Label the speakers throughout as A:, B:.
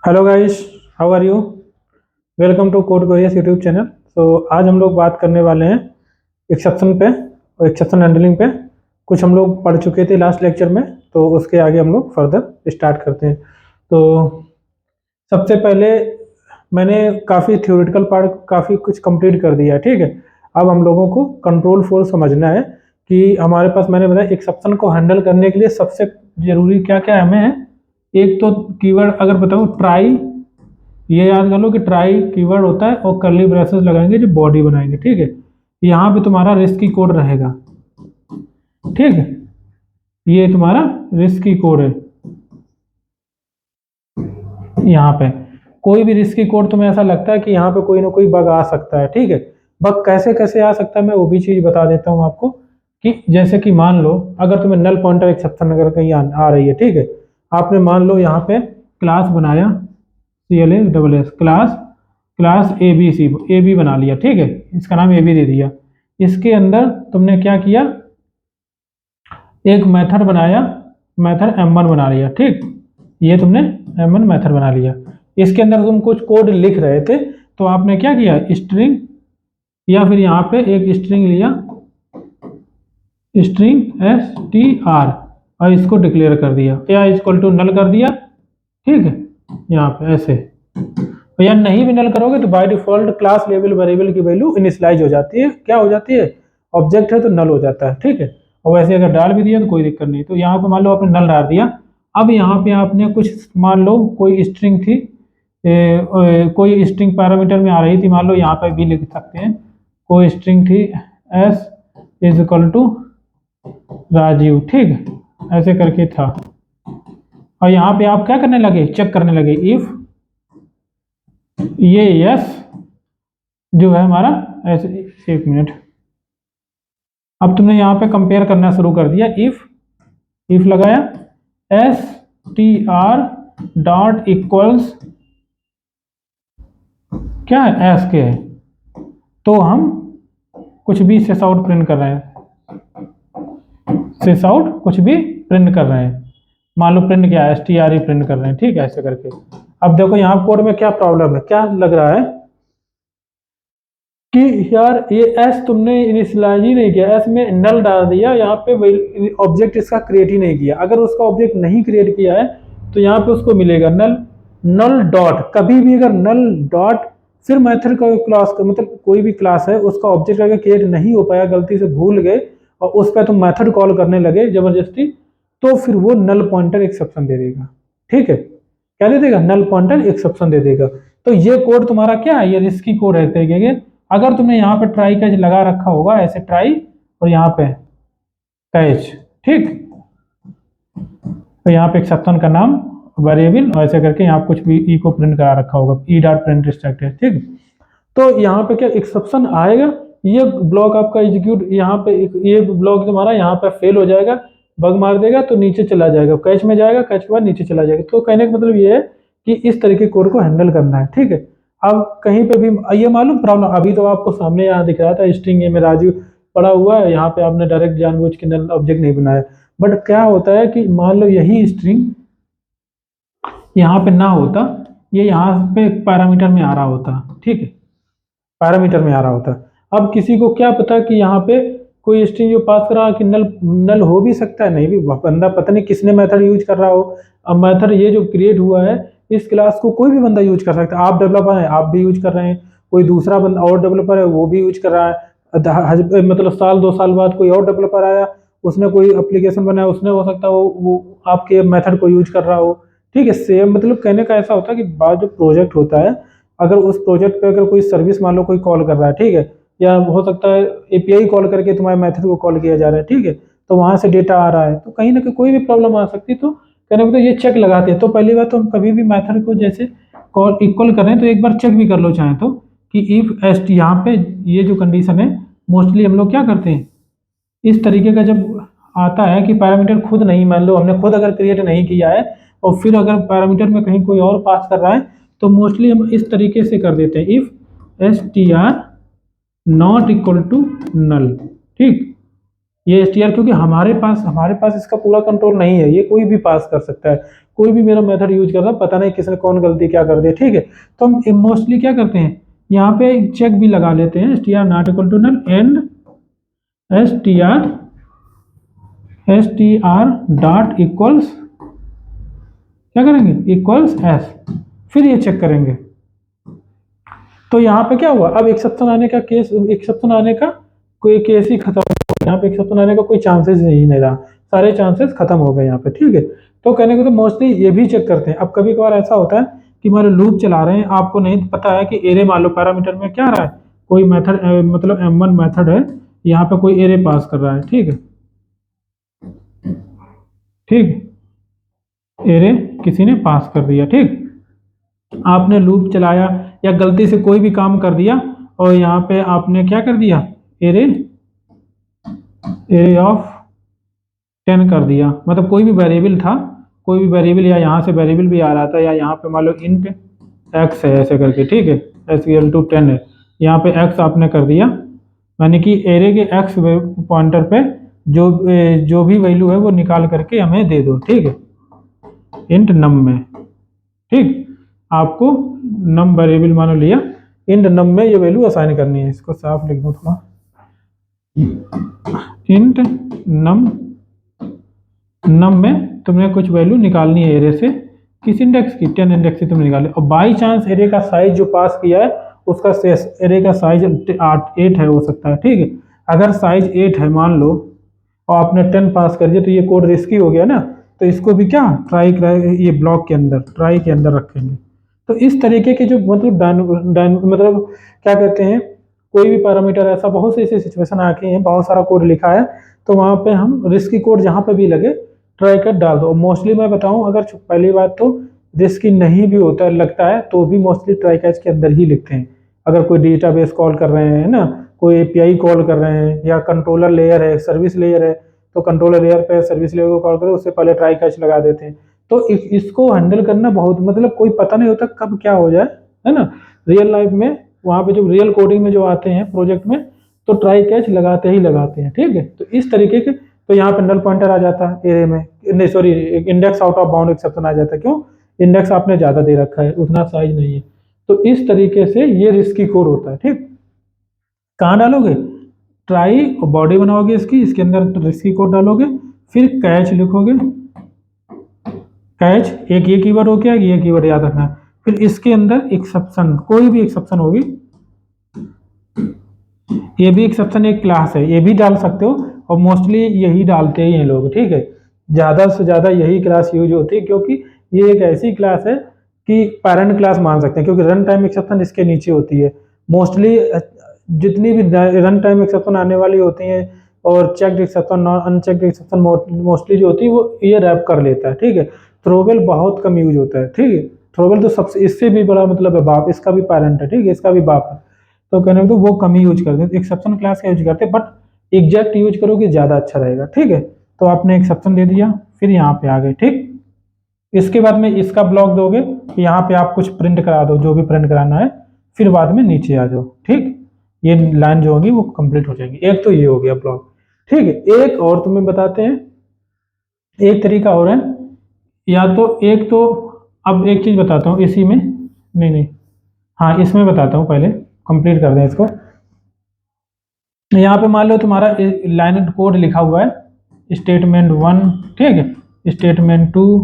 A: Hello guys, how are you? Welcome to Code Curious YouTube channel. आज हम लोग बात करने वाले हैं एक्सेप्शन पे और एक्सेप्शन हैंडलिंग पे। कुछ हम लोग पढ़ चुके थे लास्ट लेक्चर में, तो उसके आगे हम लोग फर्दर स्टार्ट करते हैं। तो सबसे पहले मैंने काफ़ी थ्योरेटिकल पार्ट काफ़ी कुछ कंप्लीट कर दिया है, ठीक है। अब हम लोगों को कंट्रोल फ्लो समझना है कि हमारे पास, मैंने बताया, एक्सेप्शन को हैंडल करने के लिए सबसे ज़रूरी क्या क्या हमें है। एक तो कीवर्ड अगर बताऊँ, ट्राई, ये याद कर लो कि ट्राई कीवर्ड होता है और कर्ली ब्रेसेस लगाएंगे जो बॉडी बनाएंगे, ठीक है। यहाँ पे तुम्हारा रिस्क की कोड रहेगा, ठीक है। ये तुम्हारा रिस्क की कोड है। यहाँ पे कोई भी रिस्क की कोड तुम्हें ऐसा लगता है कि यहाँ पे कोई ना कोई बग आ सकता है, ठीक है। बग कैसे कैसे आ सकता है मैं वो भी चीज़ बता देता हूँ आपको। कि जैसे कि मान लो अगर तुम्हें नल पॉइंटर एक्सेप्शन अगर कहीं आ रही है, ठीक है। आपने मान लो यहाँ पे क्लास बनाया, CLASS class, class A B बना लिया, ठीक है। इसका नाम ए बी दे दिया। इसके अंदर तुमने क्या किया, एक मेथड बनाया, मेथड M1 बना लिया, ठीक। ये तुमने M1 मेथड बना लिया। इसके अंदर तुम कुछ कोड लिख रहे थे, तो आपने क्या किया, स्ट्रिंग, या फिर यहाँ पे एक स्ट्रिंग लिया, स्ट्रिंग str, और इसको डिक्लेयर कर दिया या इक्वल टू नल कर दिया, ठीक है। यहाँ पे ऐसे, तो यार नहीं भी नल करोगे तो by default class level variable की वैल्यू इनिशियलाइज हो जाती है। क्या हो जाती है? ऑब्जेक्ट है तो नल हो जाता है, ठीक है। और वैसे अगर डाल भी दिया तो कोई दिक्कत नहीं। तो यहाँ पे मान लो आपने नल डाल दिया। अब यहाँ पे आपने कुछ, मान लो कोई स्ट्रिंग थी, कोई स्ट्रिंग पैरामीटर में आ रही थी, मान लो यहाँ पे भी लिख सकते हैं, कोई स्ट्रिंग थी s is equal to Rajiv, ठीक है, ऐसे करके था। और यहाँ पे आप क्या करने लगे, चेक करने लगे इफ ये यस जो है हमारा, ऐसे, एक मिनट। अब तुमने यहाँ पे कंपेयर करना शुरू कर दिया, इफ लगाया str डॉट इक्वल्स क्या है, एस के है, तो हम कुछ भी सिस आउट प्रिंट कर रहे हैं, सिस आउट कुछ भी प्रिंट कर रहे हैं। मान लो प्रिंट क्या है, str ही प्रिंट कर रहे हैं, ठीक है, ऐसे करके। अब देखो यहाँ कोड में क्या प्रॉब्लम है, क्या लग रहा है कि यार ये एस तुमने इनिशियलाइज ही नहीं किया, एस में नल डाल दिया, यहाँ पे ऑब्जेक्ट इसका क्रिएट ही नहीं किया। अगर उसका ऑब्जेक्ट नहीं क्रिएट किया है तो यहाँ पे उसको मिलेगा नल, नल डॉट। कभी भी अगर नल डॉट फिर मेथड का क्लास का मतलब कोई भी क्लास है उसका ऑब्जेक्ट अगर क्रिएट नहीं हो पाया, गलती से भूल गए और उस पर तुम मेथड कॉल करने लगे जबरदस्ती, तो फिर वो नल पॉइंटर एक्सेप्शन दे देगा, ठीक है। क्या दे देगा? नल पॉइंटर एक्सेप्शन दे देगा। तो ये कोड तुम्हारा क्या है, ये रिस्की कोड है तरीके के। अगर तुमने यहाँ पे ट्राई कैच लगा रखा होगा, ऐसे ट्राई और यहाँ पे कैच, ठीक, तो यहाँ पे एक्सेप्शन का नाम वेरिएबल और ऐसे करके यहाँ कुछ भी ई को प्रिंट करा रखा होगा, ई डॉट प्रिंट रिस्ट्रिक्टेड, ठीक। तो यहाँ पे क्या एक्सेप्शन आएगा, ये ब्लॉक आपका एग्जीक्यूट, यहाँ पे ये ब्लॉक तुम्हारा यहाँ पे फेल हो जाएगा, बग मार देगा तो नीचे चला जाएगा, कैच में जाएगा, कैच के बाद नीचे चला जाएगा। तो कहने का मतलब ये है कि इस तरीके कोड को हैंडल करना है, ठीक है। अब कहीं पे भी ये मालूम प्रॉब्लम, अभी तो आपको सामने यहाँ दिख रहा था स्ट्रिंग ए में राजू पड़ा हुआ है, यहाँ पे आपने डायरेक्ट जानबूझ के नल ऑब्जेक्ट नहीं बनाया। बट क्या होता है कि मान लो यही स्ट्रिंग यहाँ पे ना होता, ये यहाँ पे पैरामीटर में आ रहा होता, ठीक है, पैरामीटर में आ रहा होता। अब किसी को क्या पता कि यहाँ पे कोई स्ट्रिंग जो पास कर रहा है कि नल, नल हो भी सकता है, नहीं भी, बंदा पता नहीं किसने मेथड यूज कर रहा हो। अब मेथड ये जो क्रिएट हुआ है इस क्लास को कोई भी बंदा यूज कर सकता है। आप डेवलपर हैं, आप भी यूज कर रहे हैं, कोई दूसरा बंदा और डेवलपर है वो भी यूज कर रहा है। मतलब साल 2 साल बाद कोई और डेवलपर आया, उसने कोई एप्लीकेशन बनाया, उसने हो सकता है वो आपके मेथड को यूज कर रहा हो, ठीक है। सेम मतलब कहने का ऐसा होता है कि बाद जो प्रोजेक्ट होता है, अगर उस प्रोजेक्ट पे अगर कोई सर्विस मान लो कोई कॉल कर रहा है, ठीक है, या हो सकता है एपीआई कॉल करके तुम्हारे मेथड को कॉल किया जा रहा है, ठीक है, तो वहां से डेटा आ रहा है, तो कहीं ना कहीं कोई भी प्रॉब्लम आ सकती है। तो कहने को तो ये चेक लगाते हैं। तो पहली बात तो हम कभी भी मेथड को जैसे कॉल इक्वल कर रहे हैं तो एक बार चेक भी कर लो चाहे तो, कि इफ एस्ट, यहाँ पे ये जो कंडीशन है मोस्टली हम लोग क्या करते हैं, इस तरीके का जब आता है कि पैरामीटर खुद नहीं, मान लो हमने खुद अगर क्रिएट नहीं किया है और फिर अगर पैरामीटर में कहीं कोई और पास कर रहा है, तो मोस्टली हम इस तरीके से कर देते हैं, if str not equal to null, ठीक। ये str क्योंकि हमारे पास इसका पूरा कंट्रोल नहीं है, ये कोई भी पास कर सकता है। कोई भी मेरा मेथड यूज कर रहा, पता नहीं किसने कौन गलती क्या कर दी, ठीक है। तो हम मोस्टली क्या करते हैं, यहाँ पे चेक भी लगा लेते हैं, str not equal to null and str dot equals क्या करेंगे, इक्वल्स एस, फिर ये चेक करेंगे। तो यहाँ पे क्या हुआ, अब एक्सेप्शन आने का केस, एक्सेप्शन आने का कोई केस ही खत्म हो गया, यहाँ पे एक्सेप्शन आने का कोई चांसेस नहीं रहा, सारे चांसेस खत्म हो गए यहाँ पे, ठीक है। तो कहने को तो मोस्टली ये भी चेक करते हैं। अब कभी कभार ऐसा होता है कि मान लो लूप चला रहे हैं, आपको नहीं पता है कि एरे मान लो पैरामीटर में क्या आ रहा है, कोई मेथड मतलब m1 मेथड है, यहाँ पे कोई एरे पास कर रहा है, ठीक है, ठीक, एरे किसी ने पास कर दिया, ठीक, आपने लूप चलाया या गलती से कोई भी काम कर दिया और यहाँ पे आपने क्या कर दिया, एरे ऑफ 10 कर दिया, मतलब कोई भी वेरिएबल था, कोई भी वेरिएबल, या यहाँ से वेरिएबल भी आ रहा था, या यहाँ पे मान लो इंट x है ऐसे करके, ठीक है, x=10 है, यहाँ पे x आपने कर दिया, यानी कि एरे के x पॉइंटर पे जो भी वैल्यू है वो निकाल करके हमें दे दो, ठीक है, इंट नम में, ठीक, आपको नम वेरिएबल मान लो लिया, इंट नम में ये वैल्यू असाइन करनी है, इसको साफ लिख दो थोड़ा, इंट नम में तुमने कुछ वैल्यू निकालनी है एरे से, किस इंडेक्स की, 10 इंडेक्स से तुमने निकाले, और बाई चांस एरे का साइज जो पास किया है उसका एरे का साइज 8 है हो सकता है, ठीक है। अगर साइज 8 है मान लो और आपने 10 पास कर दिया तो ये कोड रिस्की हो गया ना, तो इसको भी क्या ट्राई ये ब्लॉक के अंदर, ट्राई के अंदर रखेंगे। तो इस तरीके के जो मतलब मतलब क्या कहते हैं, कोई भी पैरामीटर, ऐसा बहुत सी ऐसी सिचुएशन आके हैं, बहुत सारा कोड लिखा है, तो वहाँ पे हम रिस्की कोड जहाँ पे भी लगे ट्राई कर डाल दो। मोस्टली मैं बताऊँ, अगर पहली बात तो रिस्की नहीं भी होता लगता है तो भी मोस्टली ट्राई कैच के अंदर ही लिखते हैं। अगर कोई डेटाबेस कॉल कर रहे हैं ना, कोई एपीआई कॉल कर रहे हैं, या कंट्रोलर लेयर है, सर्विस लेयर है, तो कंट्रोलर लेयर पे सर्विस लेयर को कॉल करें, उससे पहले ट्राई कैच लगा देते हैं। तो इसको हैंडल करना बहुत, मतलब कोई पता नहीं होता कब क्या हो जाए, है ना। रियल लाइफ में वहाँ पे जो रियल कोडिंग में जो आते हैं प्रोजेक्ट में, तो ट्राई कैच लगाते ही लगाते हैं, ठीक है। तो इस तरीके के, तो यहाँ पे नल पॉइंटर आ जाता है एरे में, नहीं sorry, index out of bound exception आ जाता है, क्यों, इंडेक्स आपने ज़्यादा दे रखा है, उतना साइज नहीं है। तो इस तरीके से ये रिस्की कोड होता है, ठीक। कहाँ डालोगे, ट्राई और बॉडी बनाओगे इसकी, इसके अंदर रिस्की कोड डालोगे, फिर कैच लिखोगे, कैच एक ये कीवर्ड हो गया, ये कीवर्ड याद रखना है, फिर इसके अंदर एक्सेप्शन, कोई भी एक्सेप्शन होगी, ये भी एक्सेप्शन एक क्लास है, ये भी डाल सकते हो, और मोस्टली यही डालते ही हैं लोग, ठीक है, ज़्यादा से ज़्यादा यही क्लास यूज होती है, क्योंकि ये एक ऐसी क्लास है कि पेरेंट क्लास मान सकते हैं, क्योंकि रन टाइम एक्सेप्शन इसके नीचे होती है। मोस्टली जितनी भी रन टाइम एक्सेप्शन आने वाली होती हैं और checked exception, unchecked exception mostly जो होती है वो ये रैप कर लेता है, ठीक है। थ्रोवेल बहुत कम यूज होता है, ठीक है, थ्रोवेल तो सबसे इससे भी बड़ा मतलब है बाप, इसका भी पेरेंट है, ठीक है, इसका भी बाप है, तो कहने को वो कम ही यूज करते हैं, एक्सेप्शन क्लास का यूज करते हैं, बट एग्जैक्ट यूज करोगे ज़्यादा अच्छा रहेगा, ठीक है। तो आपने एक्सेप्शन दे दिया, फिर यहाँ पे आ गए, ठीक। इसके बाद में इसका ब्लॉक दोगे, यहाँ पे आप कुछ प्रिंट करा दो, जो भी प्रिंट कराना है, फिर बाद में नीचे आ जाओ, ठीक, ये लाइन जो होगी वो कंप्लीट हो जाएगी। एक तो ये हो गया ब्लॉक, ठीक है। एक और तुम्हें बताते हैं, एक तरीका और है, या तो एक तो, अब एक चीज बताता हूँ इसी में, नहीं, हाँ इसमें बताता हूँ, पहले कंप्लीट कर दें इसको। यहाँ पे मान लो तुम्हारा लाइन कोड लिखा हुआ है, स्टेटमेंट 1, ठीक है, स्टेटमेंट 2,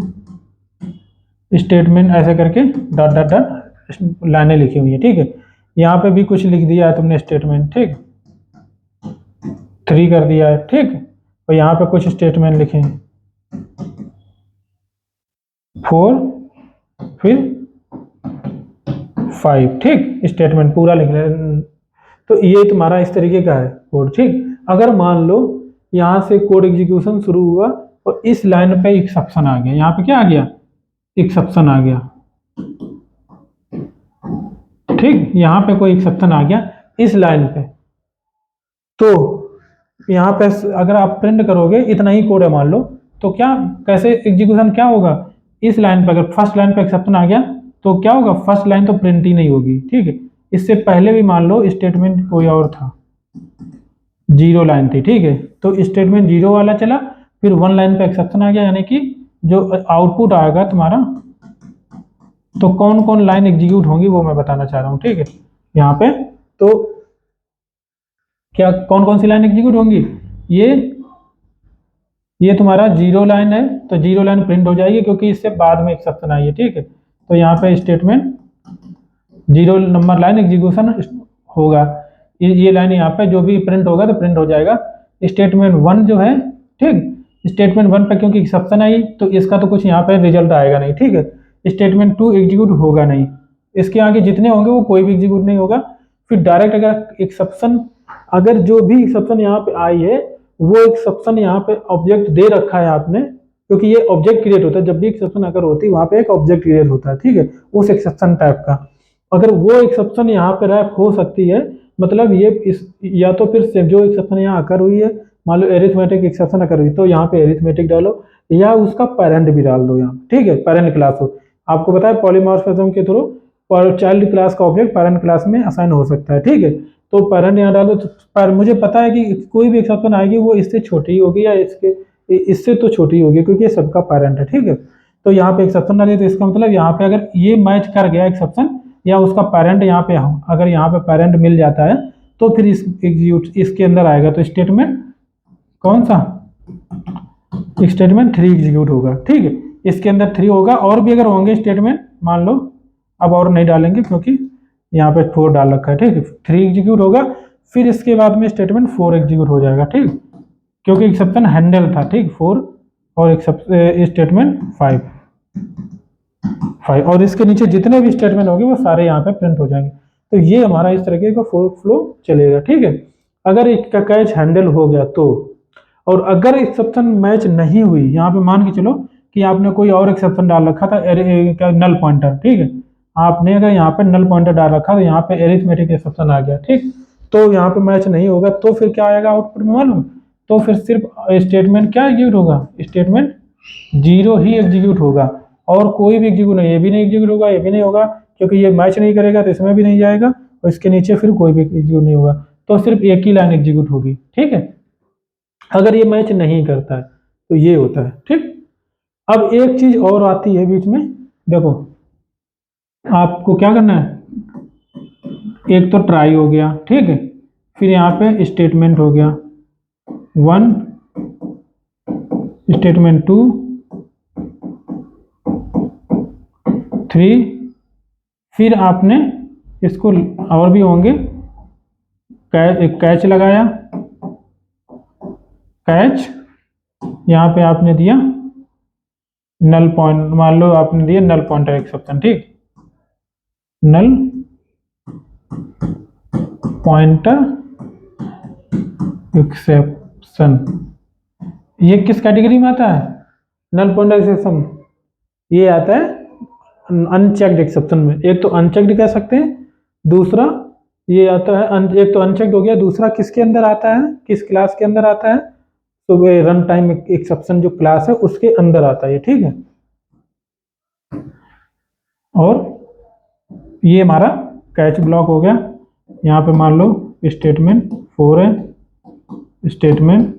A: स्टेटमेंट ऐसे करके डॉट डॉट डॉट लाइनें लिखी हुई है, ठीक है। यहाँ पे भी कुछ लिख दिया है तुमने स्टेटमेंट, ठीक, 3 कर दिया है, ठीक, और यहाँ पे कुछ स्टेटमेंट लिखे हैं 4, फिर 5, ठीक, स्टेटमेंट पूरा लिख रहे। तो ये तुम्हारा इस तरीके का है कोड, ठीक। अगर मान लो यहाँ से कोड एग्जीक्यूशन शुरू हुआ और इस लाइन पे एक्सेप्शन आ गया, यहाँ पे क्या आ गया, एक्सेप्शन आ गया, ठीक, यहाँ पे कोई एक्सेप्शन आ गया इस लाइन पे, तो यहाँ पे अगर आप प्रिंट करोगे, इतना ही कोड है मान लो, तो क्या कैसे एग्जीक्यूशन क्या होगा, इस लाइन पे अगर फर्स्ट लाइन पे एक्सेप्शन आ गया तो क्या होगा, फर्स्ट लाइन तो प्रिंट ही नहीं होगी, ठीक है। इससे पहले भी मान लो स्टेटमेंट कोई और था, 0 लाइन थी, ठीक है, तो स्टेटमेंट 0 वाला चला, फिर 1 लाइन पे एक्सेप्शन आ गया, यानी कि जो आउटपुट आएगा तुम्हारा, तो कौन कौन लाइन एग्जीक्यूट होंगी वो मैं बताना चाह रहा हूँ, ठीक है। यहाँ पे तो क्या कौन कौन सी लाइन एग्जीक्यूट होंगी, ये तुम्हारा जीरो लाइन है, तो जीरो लाइन प्रिंट हो जाएगी क्योंकि इससे बाद में एक्सेप्शन आई है, ठीक है। तो यहाँ पे statement zero number line execution होगा, ये लाइन यहाँ पे जो भी प्रिंट होगा तो प्रिंट हो जाएगा। स्टेटमेंट वन जो है, ठीक, स्टेटमेंट वन पे क्योंकि एक्सेप्शन आई तो इसका तो कुछ यहाँ पे रिजल्ट आएगा नहीं, ठीक है। स्टेटमेंट टू एग्जीक्यूट होगा नहीं, इसके आगे जितने होंगे वो कोई भी एग्जीक्यूट नहीं होगा। फिर डायरेक्ट अगर एक्सेप्शन, अगर जो भी एक्सेप्शन यहाँ पे आई है वो एक्सेप्शन यहाँ पे ऑब्जेक्ट दे रखा है आपने, क्योंकि ये ऑब्जेक्ट क्रिएट होता है जब भी एक्सेप्शन अगर होती है वहां पे एक ऑब्जेक्ट क्रिएट होता है, ठीक है, उस एक्सेप्शन टाइप का। अगर वो एक्सेप्शन यहाँ पे रैप हो सकती है, मतलब ये इस या तो फिर से जो एक्सेप्शन यहाँ अकर हुई है, मान लो एरिथमेटिक एक्सेप्शन अकर हुई तो यहाँ पे एरिथमेटिक डालो, या उसका पेरेंट भी डाल दो यहाँ, ठीक है, पेरेंट क्लास हो। आपको पता है पॉलीमॉर्फिज्म के थ्रू और चाइल्ड क्लास का ऑब्जेक्ट पेरेंट क्लास में असाइन हो सकता है, ठीक है। तो पेरेंट यहाँ डालो, तो पर मुझे पता है कि कोई भी एक्सेप्शन आएगी वो इससे छोटी होगी या इससे तो छोटी होगी क्योंकि ये सबका पेरेंट है, ठीक है। तो यहाँ पे एक्सेप्शन डालिए तो इसका मतलब यहाँ पे अगर ये मैच कर गया एक्सेप्शन या उसका पेरेंट यहाँ पे, अगर यहाँ पे पेरेंट मिल जाता है तो फिर इस एग्जीक्यूट इसके अंदर आएगा, तो स्टेटमेंट कौन सा, स्टेटमेंट थ्री एग्जीक्यूट होगा, ठीक है। इसके अंदर थ्री होगा, और भी अगर होंगे स्टेटमेंट मान लो, अब और नहीं डालेंगे क्योंकि यहाँ पे फोर डाल रखा है, ठीक है, थ्री एग्जीक्यूट होगा। फिर इसके बाद में स्टेटमेंट फोर एग्जीक्यूट हो जाएगा, ठीक, क्योंकि एक्सेप्शन हैंडल था, ठीक, फोर और स्टेटमेंट फाइव, और इसके नीचे जितने भी स्टेटमेंट होंगे वो सारे यहाँ पे प्रिंट हो जाएंगे। तो ये हमारा इस तरीके का फ्लो चलेगा, ठीक है। अगर एक का कैच हैंडल हो गया तो, और अगर एक्सेप्शन मैच नहीं हुई, यहाँ पे मान के चलो कि आपने कोई और एक्सेप्शन डाल रखा था, नल पॉइंटर, ठीक है, आपने अगर यहाँ पे नल पॉइंटर डाल रखा तो यहाँ पे एरिथमेटिक एक्सेप्शन आ गया, ठीक, तो यहाँ पे मैच नहीं होगा तो फिर क्या आएगा आउटपुट में मालूम, तो फिर सिर्फ स्टेटमेंट क्या एग्जीक्यूट होगा, स्टेटमेंट जीरो ही एग्जीक्यूट होगा, और कोई भी एग्जीक्यूट नहीं, ये भी नहीं एग्जीक्यूट होगा, ये भी नहीं होगा, क्योंकि ये मैच नहीं करेगा तो इसमें भी नहीं जाएगा, और इसके नीचे फिर कोई भी एग्जीक्यूट नहीं होगा, तो सिर्फ एक ही लाइन एग्जीक्यूट होगी, ठीक है। अगर ये मैच नहीं करता है तो ये होता है, ठीक। अब एक चीज और आती है बीच में, देखो आपको क्या करना है, एक तो ट्राई हो गया, ठीक है, फिर यहाँ पे स्टेटमेंट हो गया वन, स्टेटमेंट टू, थ्री, फिर आपने इसको और भी होंगे, कैच लगाया, कैच यहाँ पे आपने दिया नल पॉइंट, मान लो आपने दिया नल पॉइंटर एक्सेप्शन, ठीक, नल पॉइंटर एक्सेप्शन, ये किस कैटेगरी में आता है, नल पॉइंटर एक्सेप्शन, ये आता है अनचेक्ड एक्सेप्शन में। एक तो अनचेक्ड कह सकते हैं, दूसरा ये आता है, एक तो अनचेक्ड हो गया, दूसरा किसके अंदर आता है, किस क्लास के अंदर आता है, तो रन टाइम एक्सेप्शन जो क्लास है उसके अंदर आता है, ठीक है। और ये हमारा कैच ब्लॉक हो गया, यहाँ पे मान लो स्टेटमेंट फोर है, स्टेटमेंट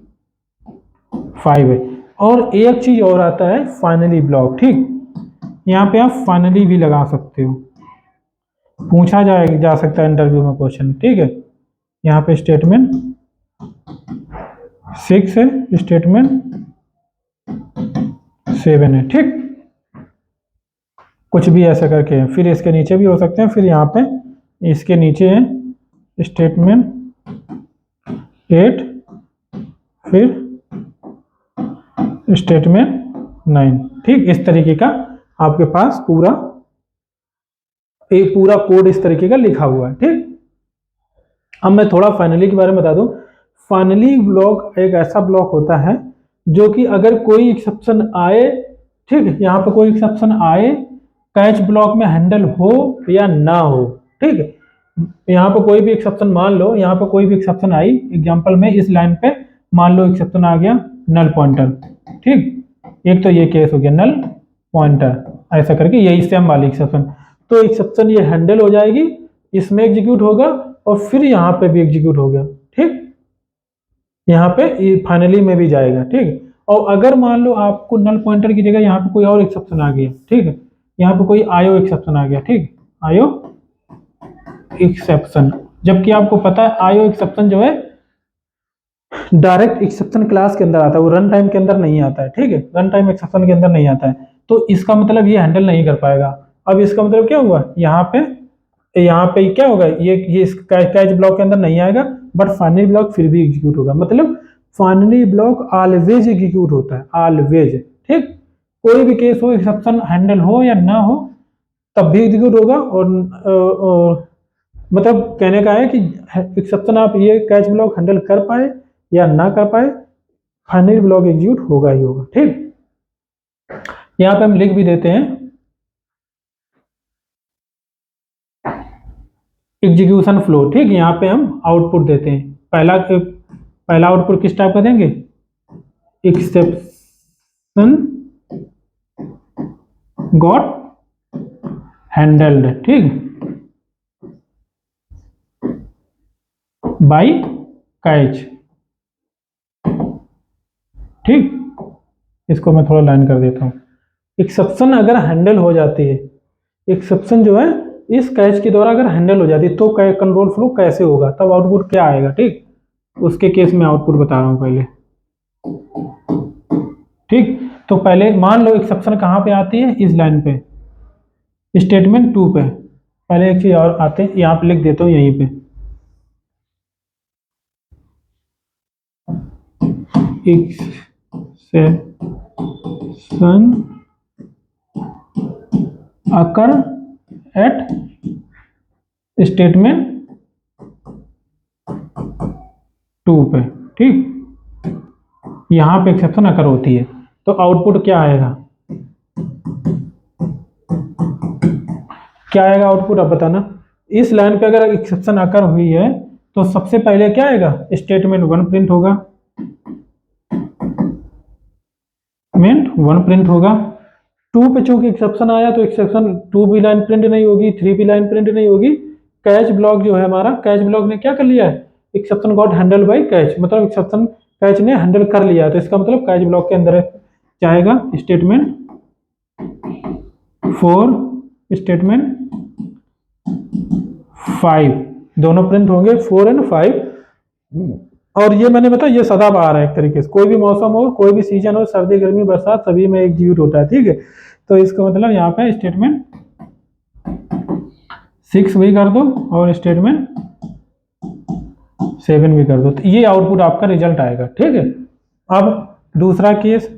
A: फाइव है, और एक चीज और आता है फाइनली ब्लॉक, ठीक, यहाँ पे आप फाइनली भी लगा सकते हो, पूछा जा सकता है इंटरव्यू में क्वेश्चन, ठीक है। यहाँ पे स्टेटमेंट सिक्स है, स्टेटमेंट सेवन है, ठीक, कुछ भी ऐसा करके है, फिर इसके नीचे भी हो सकते हैं, फिर यहाँ पे इसके नीचे है स्टेटमेंट एट, फिर स्टेटमेंट नाइन, ठीक, इस तरीके का आपके पास पूरा एक पूरा कोड इस तरीके का लिखा हुआ है, ठीक। अब मैं थोड़ा फाइनली के बारे में बता दूं, फाइनली ब्लॉक एक ऐसा ब्लॉक होता है जो कि अगर कोई एक्सेप्शन आए, ठीक, यहाँ पे कोई एक्सेप्शन आए, कैच ब्लॉक में हैंडल हो या ना हो, ठीक, यहाँ पे कोई भी एक्सेप्शन मान लो, यहाँ पे कोई भी एक्सेप्शन आई, एग्जांपल में इस लाइन पे मान लो एक्सेप्शन आ गया नल पॉइंटर, ठीक, एक तो ये केस हो गया नल पॉइंटर, ऐसा करके यही सेम वाली एक्सेप्शन, तो एक्सेप्शन ये हैंडल हो जाएगी, इसमें एग्जीक्यूट होगा और फिर यहाँ पे भी एग्जीक्यूट हो गया, ठीक, यहाँ पे फाइनली में भी जाएगा, ठीक। और अगर मान लो आपको नल पॉइंटर की जगह यहाँ पे कोई और एक्सेप्शन आ गया, ठीक है, यहाँ पे कोई आयो एक्सेप्शन आ गया, ठीक, आयो एक्सेप्शन, जबकि आपको पता है आयो एक्सेप्शन जो है डायरेक्ट एक्सेप्शन क्लास के अंदर आता है, वो रन टाइम के अंदर नहीं आता है, ठीक है, रन टाइम एक्सेप्शन के अंदर नहीं आता है, तो इसका मतलब ये हैंडल नहीं कर पाएगा। अब इसका मतलब क्या हुआ, यहाँ पे क्या होगा, ये इस कैच ब्लॉक के अंदर नहीं आएगा, बट फाइनली ब्लॉक फिर भी एग्जीक्यूट होगा, मतलब फाइनली ब्लॉक ऑलवेज एग्जीक्यूट होता है, ऑलवेज, ठीक, कोई भी केस हो, एक्सेप्शन हैंडल हो या ना हो, तब भी एग्जीक्यूट होगा। और मतलब कहने का है कि एक्सेप्शन आप ये कैच ब्लॉक हैंडल कर पाए या ना कर पाए, फाइनली ब्लॉक एग्जीक्यूट होगा ही होगा, ठीक। यहाँ पे हम लिख भी देते हैं एग्जीक्यूशन फ्लो, ठीक, यहाँ पे हम आउटपुट देते हैं, पहला आउटपुट किस टाइप का देंगे, एक्सेप्शन गॉट हैंडल्ड, ठीक, बाय कैच, ठीक, इसको मैं थोड़ा लाइन कर देता हूँ। एक्सेप्शन अगर हैंडल हो जाती है, एक्सेप्शन जो है इस कैच के द्वारा अगर हैंडल हो जाती है, तो कंट्रोल फ्लो कैसे होगा, तब आउटपुट क्या आएगा, ठीक, उसके केस में आउटपुट बता रहा हूँ पहले, ठीक। तो पहले मान लो एक्सेप्शन कहाँ पे आती है, इस लाइन पे, स्टेटमेंट 2 पे, पहले एक चीज और आते हैं, यहाँ पे लिख देता हूँ यहीं पे, एक्सेप्शन अकर एट स्टेटमेंट 2 पे, ठीक, यहाँ पे एक्सेप्शन अकर होती है, तो आउटपुट क्या आएगा, क्या आएगा आउटपुट, आप बताना। इस लाइन पे अगर एक्सेप्शन अकर हुई है तो सबसे पहले क्या आएगा, स्टेटमेंट 1 प्रिंट होगा, स्टेटमेंट 1 प्रिंट होगा। 2 पे चूंकि एक्सेप्शन आया तो एक्सेप्शन 2 भी लाइन प्रिंट नहीं होगी, 3 भी लाइन प्रिंट नहीं होगी, कैच ब्लॉक जो है हमारा, कैच ब्लॉक ने क्या कर लिया है, exception got handle bye catch, मतलब एक्सेप्शन कैच ने हैंडल कर लिया, तो इसका मतलब कैच ब्लॉक के अंदर जाएगा स्टेटमेंट 4, स्टेटमेंट 5, दोनों प्रिंट होंगे 4 और 5। और ये मैंने बताया ये सदाबहार है एक तरीके से, कोई भी मौसम हो, कोई भी सीजन हो, सर्दी गर्मी बरसात सभी में एग्जीक्यूट होता है, ठीक है। तो इसका मतलब यहाँ पे स्टेटमेंट 6 भी कर दो और स्टेटमेंट 7 भी कर दो, तो ये आउटपुट आपका रिजल्ट आएगा, ठीक है। अब दूसरा केस,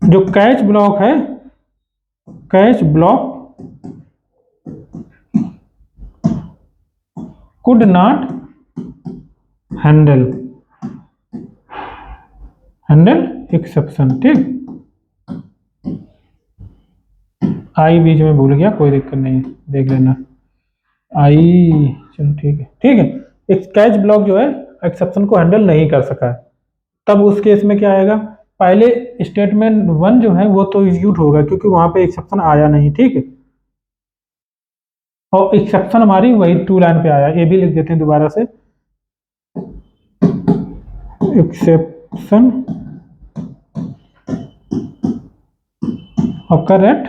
A: जो कैच ब्लॉक है, catch block could not handle exception, ठीक, आई बीच में भूल गया, कोई दिक्कत नहीं है, देख लेना आई, चलो ठीक है, ठीक है। एक कैच ब्लॉक जो है एक्सेप्शन को हैंडल नहीं कर सका है, तब उस केस में क्या आएगा, पहले स्टेटमेंट 1 जो है वो तो एग्जीक्यूट होगा क्योंकि वहां पे एक्सेप्शन आया नहीं, ठीक है, और एक्सेप्शन हमारी वही 2 लाइन पे आया, ये भी लिख देते हैं दोबारा से, exception occur at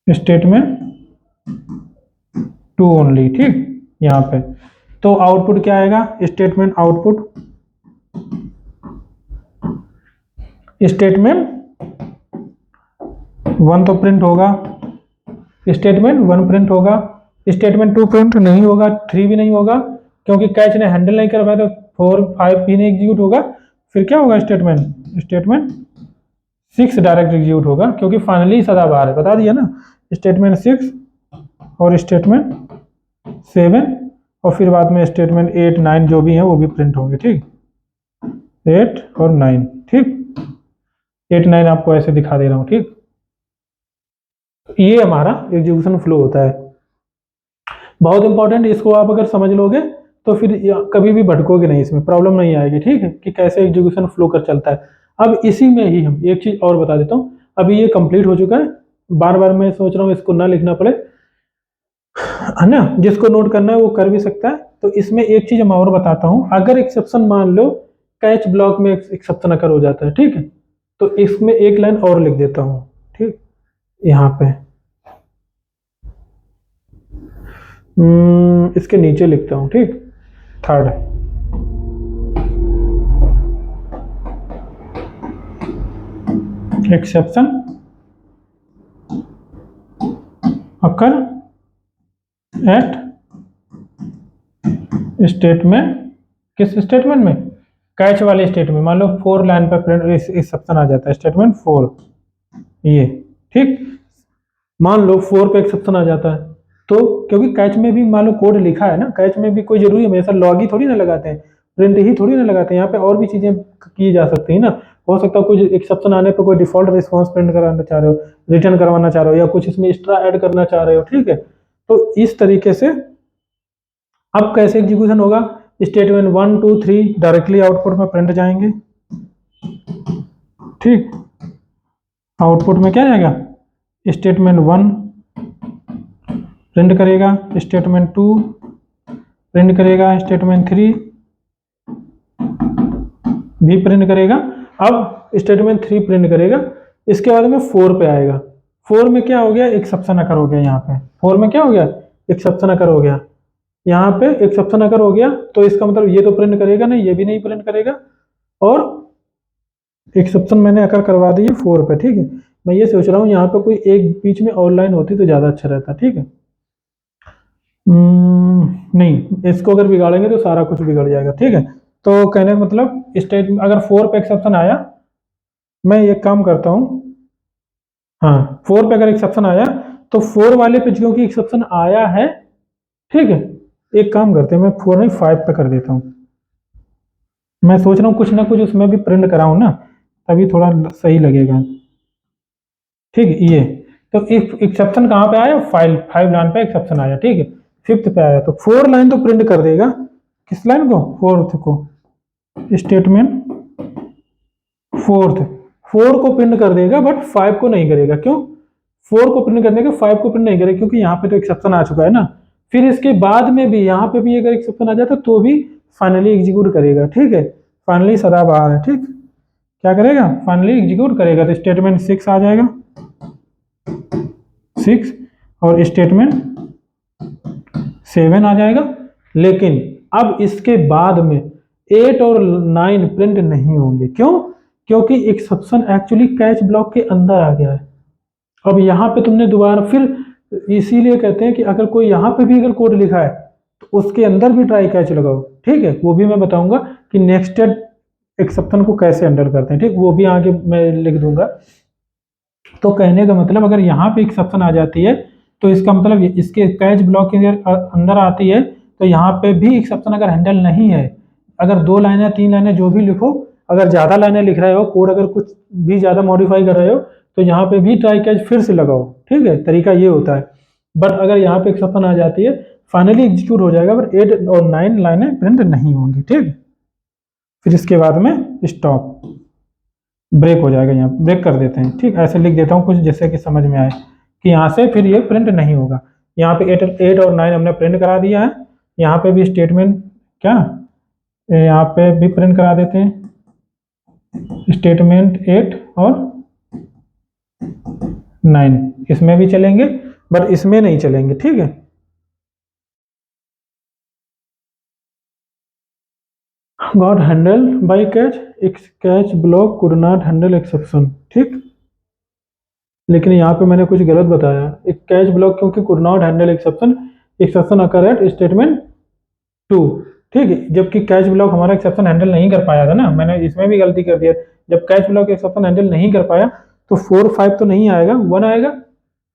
A: statement 2 only, ठीक, यहाँ पे तो आउटपुट क्या आएगा, स्टेटमेंट आउटपुट, स्टेटमेंट 1 तो प्रिंट होगा, स्टेटमेंट 1 प्रिंट होगा, स्टेटमेंट 2 प्रिंट नहीं होगा, 3 भी नहीं होगा, क्योंकि कैच ने हैंडल नहीं कर पाया, तो 4 5 भी नहीं एग्जीक्यूट होगा, फिर क्या होगा, स्टेटमेंट 6 डायरेक्ट एग्जीक्यूट होगा, क्योंकि फाइनली सदाबहार है, बता दिया ना, स्टेटमेंट 6 और स्टेटमेंट 7, और फिर बाद में स्टेटमेंट 8 9 जो भी हैं वो भी प्रिंट होंगे, ठीक, 8 और 9, ठीक, 8 9 आपको ऐसे दिखा दे रहा हूँ, ठीक। ये हमारा एग्जीक्यूशन फ्लो होता है, बहुत इंपॉर्टेंट, इसको आप अगर समझ लोगे तो फिर कभी भी भटकोगे नहीं, इसमें प्रॉब्लम नहीं आएगी, ठीक है, कि कैसे एग्जीक्यूशन फ्लो कर चलता है। अब इसी में ही हम एक चीज और बता देता हूँ, अभी ये कंप्लीट हो चुका है, बार बार मैं सोच रहा हूँ इसको ना लिखना पड़े, है ना, जिसको नोट करना है वो कर भी सकता है। तो इसमें एक चीज मैं और बताता हूँ, अगर एक्सेप्शन मान लो कैच ब्लॉक में एक्सेप्शन अगर हो जाता है, ठीक है, तो इसमें एक लाइन और लिख देता हूँ, ठीक, यहाँ पे इसके नीचे लिखता हूँ, ठीक, third, exception occur at statement, किस स्टेटमेंट में, कैच वाले स्टेटमेंट, मान लो 4 लाइन पर प्रिंट एक्सेप्शन आ जाता है, स्टेटमेंट 4, ये, ठीक, मान लो 4 पे एक्सेप्शन आ जाता है, तो क्योंकि कैच में भी मान लो कोड लिखा है ना, कैच में भी कोई जरूरी हमेशा लॉग ही थोड़ी ना लगाते हैं, प्रिंट ही थोड़ी ना लगाते हैं, यहाँ पे और भी चीजें की जा सकती है ना, हो सकता है कुछ एक्सेप्शन आने पे कोई डिफॉल्ट रिस्पॉन्स प्रिंट कराना चाह रहे हो, रिटर्न करवाना चाह रहे हो, या कुछ इसमें एक्स्ट्रा ऐड करना चाह रहे हो, ठीक है, तो इस तरीके से अब कैसे एग्जीक्यूशन होगा, स्टेटमेंट 1 2 3 डायरेक्टली आउटपुट में प्रिंट जाएंगे, ठीक, आउटपुट में क्या जाएगा, स्टेटमेंट 1 प्रिंट करेगा, स्टेटमेंट 2 प्रिंट करेगा, स्टेटमेंट 3 भी प्रिंट करेगा। अब स्टेटमेंट 3 प्रिंट करेगा, इसके बाद में 4 पे आएगा, 4 में क्या हो गया, एक्सेप्शन अकर हो गया, यहाँ पे 4 में क्या हो गया, एक्सेप्शन अकर हो गया, यहाँ पे एक्सेप्शन अगर हो गया तो इसका मतलब ये तो प्रिंट करेगा नहीं, ये भी नहीं प्रिंट करेगा, और एक्सेप्शन मैंने अकर करवा दी है 4 पे, ठीक है, मैं ये सोच रहा हूँ यहाँ पे कोई एक बीच में और लाइन होती तो ज़्यादा अच्छा रहता, ठीक है, नहीं, इसको अगर बिगाड़ेंगे तो सारा कुछ बिगड़ जाएगा, ठीक है, तो कहने का मतलब स्टेट अगर 4 पे एक्सेप्शन आया, मैं एक काम करता हूँ, हाँ 4 पे अगर एक्सेप्शन आया तो 4 वाले पे क्योंकि एक्सेप्शन आया है, ठीक है, एक काम करते हैं, मैं 4 नहीं 5 पे कर देता हूँ, मैं सोच रहा हूँ कुछ ना कुछ उसमें भी प्रिंट कराऊँ ना, तभी थोड़ा सही लगेगा, ठीक है, ये तो इफ एक्सेप्शन कहाँ पे आया, 5 लाइन पे एक्सेप्शन आया, ठीक है, 5th पे आया तो 4 लाइन तो प्रिंट कर देगा, किस लाइन को, 4th को, स्टेटमेंट 4 को प्रिंट कर देगा बट 5 को नहीं करेगा, क्यों, 4 को प्रिंट करने का 5 को प्रिंट नहीं करेगा क्योंकि यहाँ पे तो एक्सेप्शन आ चुका है ना, फिर इसके बाद में भी यहाँ पे भी अगर एक्सेप्शन आ जाता तो भी फाइनली एग्जीक्यूट करेगा, ठीक है, फाइनली सदाबहार है, ठीक, क्या करेगा, फाइनली एग्जीक्यूट करेगा, तो स्टेटमेंट 6 आ जाएगा, 6, और स्टेटमेंट 7 आ जाएगा, लेकिन अब इसके बाद में 8 और 9 प्रिंट नहीं होंगे, क्यों, क्योंकि एक्सेप्शन एक्चुअली कैच ब्लॉक के अंदर आ गया है, अब यहाँ पे तुमने दोबारा फिर, इसीलिए कहते हैं कि अगर कोई यहाँ पे भी अगर कोड लिखा है तो उसके अंदर भी ट्राई कैच लगाओ, ठीक है, वो भी मैं बताऊंगा कि नेक्स्टेड एक्सेप्शन को कैसे हैंडल करते हैं, ठीक, वो भी आगे मैं लिख दूंगा। तो कहने का मतलब अगर यहाँ पे एक्सेप्शन आ जाती है तो इसका मतलब इसके कैच ब्लॉक के अंदर आती है, तो यहाँ पे भी एक्सेप्शन अगर हैंडल नहीं है, अगर 2 लाइनें 3 लाइनें जो भी लिखो, अगर ज़्यादा लाइनें लिख रहे हो, कोड अगर कुछ भी ज़्यादा मॉडिफाई कर रहे हो, तो यहाँ पे भी ट्राई कैच फिर से लगाओ, ठीक है, तरीका ये होता है, बट अगर यहाँ पे एक्सेप्शन आ जाती है फाइनली एग्जीक्यूट हो जाएगा, बट 8 और 9 लाइनें प्रिंट नहीं होंगी, ठीक, फिर इसके बाद में स्टॉप, ब्रेक हो जाएगा, यहाँ ब्रेक कर देते हैं, ठीक, ऐसे लिख देता हूँ कुछ जैसे कि समझ में आए कि यहाँ से फिर ये प्रिंट नहीं होगा, यहाँ पे 8 और 9 हमने प्रिंट करा दिया है, यहाँ पे भी स्टेटमेंट क्या, यहाँ पे भी प्रिंट करा देते हैं, स्टेटमेंट 8 और 9 इसमें भी चलेंगे बट इसमें नहीं चलेंगे, ठीक है, got handle by catch, catch block could not handle exception, ठीक, लेकिन यहाँ पे मैंने कुछ गलत बताया, एक कैच ब्लॉक क्योंकि could not handle exception, exception occur at statement 2, ठीक है, जबकि कैच ब्लॉक हमारा एक्सेप्शन हैंडल नहीं कर पाया था ना, मैंने इसमें भी गलती कर दिया, जब कैच ब्लॉक एक्सेप्शन हैंडल नहीं कर पाया तो 4 5 तो नहीं आएगा, 1 आएगा,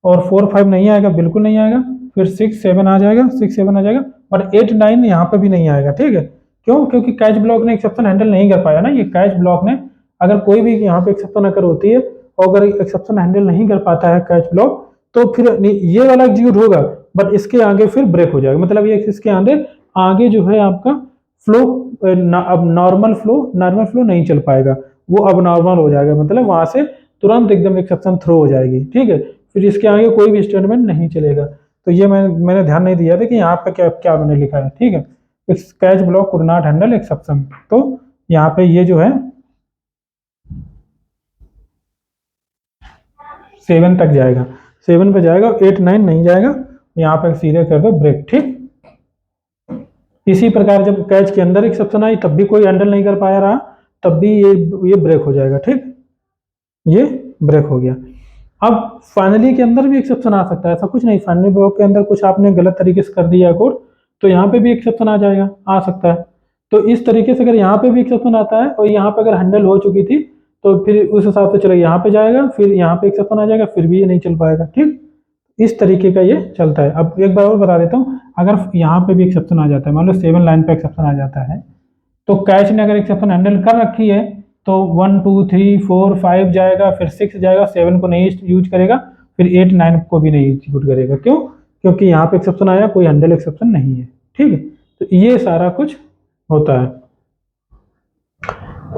A: और 4 5 नहीं आएगा, बिल्कुल नहीं आएगा, फिर 6 7 आ जाएगा, 6 7 आ जाएगा, बट 8 9 यहाँ पे भी नहीं आएगा, ठीक है, क्यों, क्योंकि कैच ब्लॉक ने एक्सेप्शन हैंडल नहीं कर पाया ना, ये कैच ब्लॉक ने, अगर कोई भी यहाँ पे एक्सेप्शन अगर होती है और अगर एक्सेप्शन हैंडल नहीं कर पाता है कैच ब्लॉक, तो फिर ये वाला एग्जीक्यूट होगा बट इसके आगे फिर ब्रेक हो जाएगा, मतलब ये इसके आगे जो है आपका फ्लो, अब नॉर्मल फ्लो नहीं चल पाएगा, वो अब नॉर्मल हो जाएगा, मतलब वहां से तुरंत एकदम एक्सेप्शन थ्रो हो जाएगी, ठीक है, फिर इसके आगे कोई भी स्टेटमेंट नहीं चलेगा, तो ये मैंने ध्यान नहीं दिया था कि यहाँ पे क्या क्या मैंने लिखा है, ठीक है। Catch block could not handle exception, तो यहाँ पे ये जो है 7 तक जाएगा, 7 पे जाएगा, 8 9 नहीं जाएगा, यहाँ पे सीधे कर दो ब्रेक, ठीक। इसी प्रकार जब कैच के अंदर एक्सेप्शन आई तब भी कोई हैंडल नहीं कर पाया रहा, तब भी ये ब्रेक हो जाएगा, ठीक, ये ब्रेक हो गया। अब फाइनली के अंदर भी एक्सेप्शन आ सकता है, ऐसा कुछ नहीं, फाइनली ब्लॉक के अंदर कुछ आपने गलत तरीके से कर दिया कोड तो यहाँ पे भी एक्सेप्शन आ जाएगा, आ सकता है। तो इस तरीके से अगर यहाँ पे भी एक्सेप्शन आता है और यहाँ पे अगर हैंडल हो चुकी थी तो फिर उस हिसाब से चलो यहाँ पे जाएगा, फिर यहाँ पे एक्सेप्शन आ जाएगा, फिर भी ये नहीं चल पाएगा, ठीक। इस तरीके का ये चलता है। अब एक बार और बता देता हूँ, अगर यहाँ पे भी एक्सेप्शन आ जाता है, मान लो 7 लाइन पे एक्सेप्शन आ जाता है, तो कैच ने अगर एक्सेप्शन हैंडल कर रखी है तो 1 2 3 4 5 जाएगा, फिर 6 जाएगा, 7 को नहीं यूज करेगा, फिर 8 9 को भी नहीं एग्जीक्यूट करेगा। क्यों? क्योंकि यहाँ पे एक्सेप्शन आया, कोई हैंडल एक्सेप्शन नहीं है, ठीक है। तो ये सारा कुछ होता है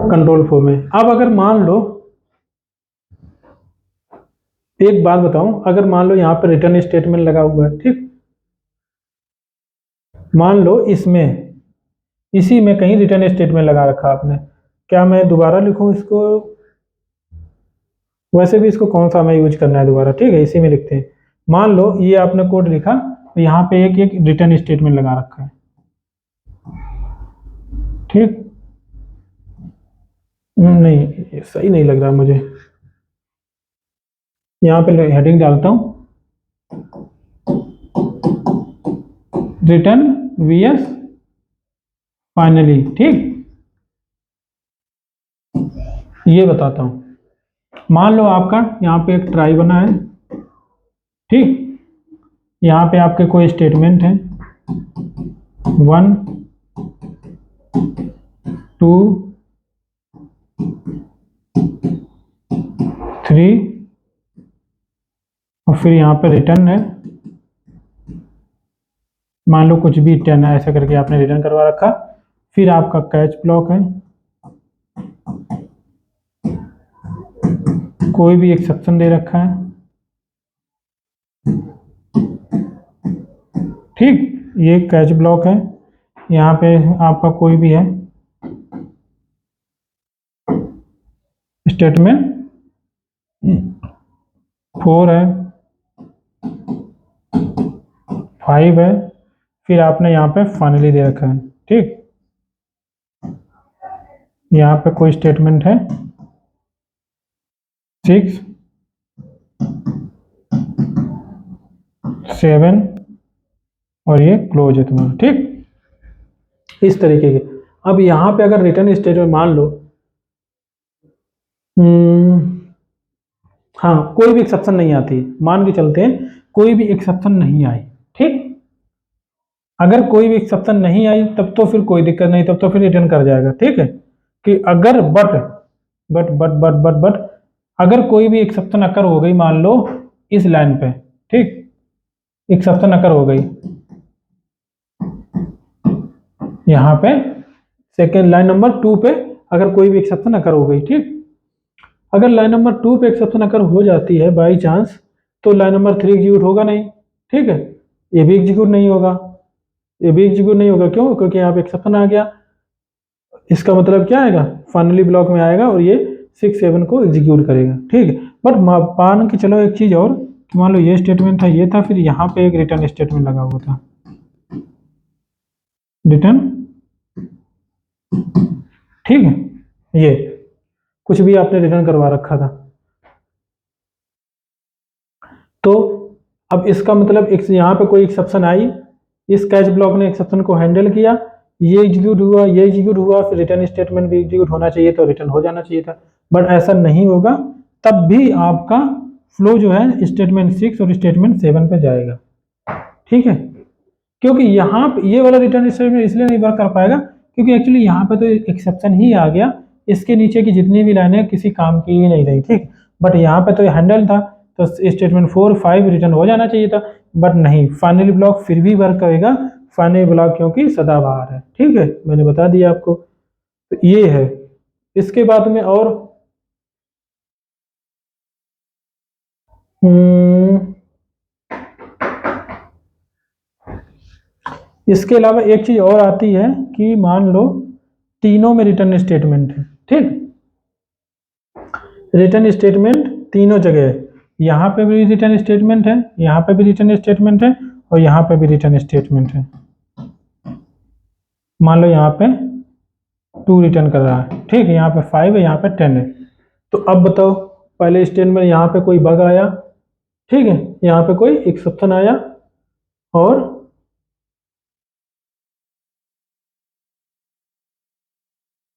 A: कंट्रोल फ्लो में। अब अगर मान लो, एक बात बताऊं, अगर मान लो यहाँ पे रिटर्न स्टेटमेंट लगा हुआ है, ठीक, मान लो इसमें, इसी में कहीं रिटर्न स्टेटमेंट लगा रखा आपने, क्या मैं दोबारा लिखूं इसको? वैसे भी इसको कौन सा हमें यूज करना है दोबारा, ठीक है, इसी में लिखते हैं। मान लो ये आपने कोड लिखा, तो यहाँ पे एक एक रिटर्न स्टेटमेंट लगा रखा है, ठीक। नहीं, ये सही नहीं लग रहा मुझे, यहाँ पे हेडिंग डालता हूँ, रिटर्न वीएस फाइनली, ठीक। ये बताता हूँ, मान लो आपका यहाँ पे एक ट्राई बना है, ठीक, यहाँ पे आपके कोई स्टेटमेंट है 1 2 3 और फिर यहाँ पे रिटर्न है, मान लो कुछ भी 10 है, ऐसा करके आपने रिटर्न करवा रखा। फिर आपका कैच ब्लॉक है, कोई भी एक्सेप्शन दे रखा है, ठीक, ये कैच ब्लॉक है। यहाँ पे आपका कोई भी है स्टेटमेंट 4 है, 5 है, फिर आपने यहाँ पे फाइनली दे रखा है, ठीक। यहाँ पे कोई स्टेटमेंट है 6 7 और ये क्लोज है तुम्हारा, ठीक, इस तरीके के। अब यहाँ पे अगर रिटर्न स्टेटमेंट मान लो, हाँ, कोई भी एक्सेप्शन नहीं आती, मान के चलते हैं कोई भी एक्सेप्शन नहीं आई, ठीक। अगर कोई भी एक्सेप्शन नहीं आई तब तो फिर कोई दिक्कत नहीं, तब तो फिर रिटर्न कर जाएगा, ठीक है। कि अगर बट अगर कोई भी एक्सेप्शन अकर हो गई, मान लो इस लाइन पे, ठीक, एक्सेप्शन अकर हो गई यहाँ पे सेकेंड लाइन नंबर 2 पे, अगर कोई भी एक्सेप्शन अकर हो गई, ठीक। अगर लाइन नंबर 2 पे एक्सेप्शन अकर हो जाती है बाई चांस, तो लाइन नंबर 3 एग्जीक्यूट होगा नहीं, ठीक है, ये भी एग्जीक्यूट नहीं होगा, ये भी एग्जीक्यूट नहीं होगा। क्यों? क्योंकि यहाँ पे एक्सेप्शन आ गया। इसका मतलब क्या आएगा, फाइनली ब्लॉक में आएगा और ये 6 7 को एग्जीक्यूट करेगा, ठीक है। बट मान के चलो एक चीज और, मान लो ये स्टेटमेंट था, ये था, फिर यहाँ पे एक रिटर्न स्टेटमेंट लगा हुआ था, रिटर्न, ठीक है, ये कुछ भी आपने रिटर्न करवा रखा था। तो अब इसका मतलब यहाँ पे कोई एक्सेप्शन आई, इस कैच ब्लॉक ने एक्सेप्शन को हैंडल किया, ये एग्जीक्यूट हुआ, ये एग्जीक्यूट हुआ, फिर रिटर्न स्टेटमेंट भी एग्जीक्यूट होना चाहिए, तो रिटर्न हो जाना चाहिए था, बट ऐसा नहीं होगा। तब भी आपका फ्लो जो है स्टेटमेंट 6 और स्टेटमेंट 7 पे जाएगा, ठीक है। क्योंकि यहाँ पे ये वाला रिटर्न स्टेटमेंट इसलिए नहीं वर्क कर पाएगा क्योंकि एक्चुअली यहाँ पे तो एक्सेप्शन ही आ गया, इसके नीचे की जितनी भी लाइनें किसी काम की ही नहीं रही, ठीक। बट यहाँ पे तो हैंडल था, तो स्टेटमेंट 4 5 रिटर्न हो जाना चाहिए था, बट नहीं, फाइनली ब्लॉक फिर भी वर्क करेगा, फाइनली ब्लॉक क्योंकि सदाबहार है, ठीक है, मैंने बता दिया आपको। तो ये है। इसके बाद में और इसके अलावा एक चीज और आती है कि मान लो तीनों में रिटर्न स्टेटमेंट है, ठीक, रिटर्न स्टेटमेंट तीनों जगह है, यहाँ पे भी रिटर्न स्टेटमेंट है, यहाँ पे भी रिटर्न स्टेटमेंट है, और यहाँ पे भी रिटर्न स्टेटमेंट है। मान लो यहाँ पे 2 रिटर्न कर रहा है, ठीक है, यहाँ पे 5 है, यहाँ पे 10 है। तो अब बताओ, पहले स्टेटमेंट यहाँ पे कोई बग आया, ठीक है, यहाँ पे कोई एक्सेप्शन आया, और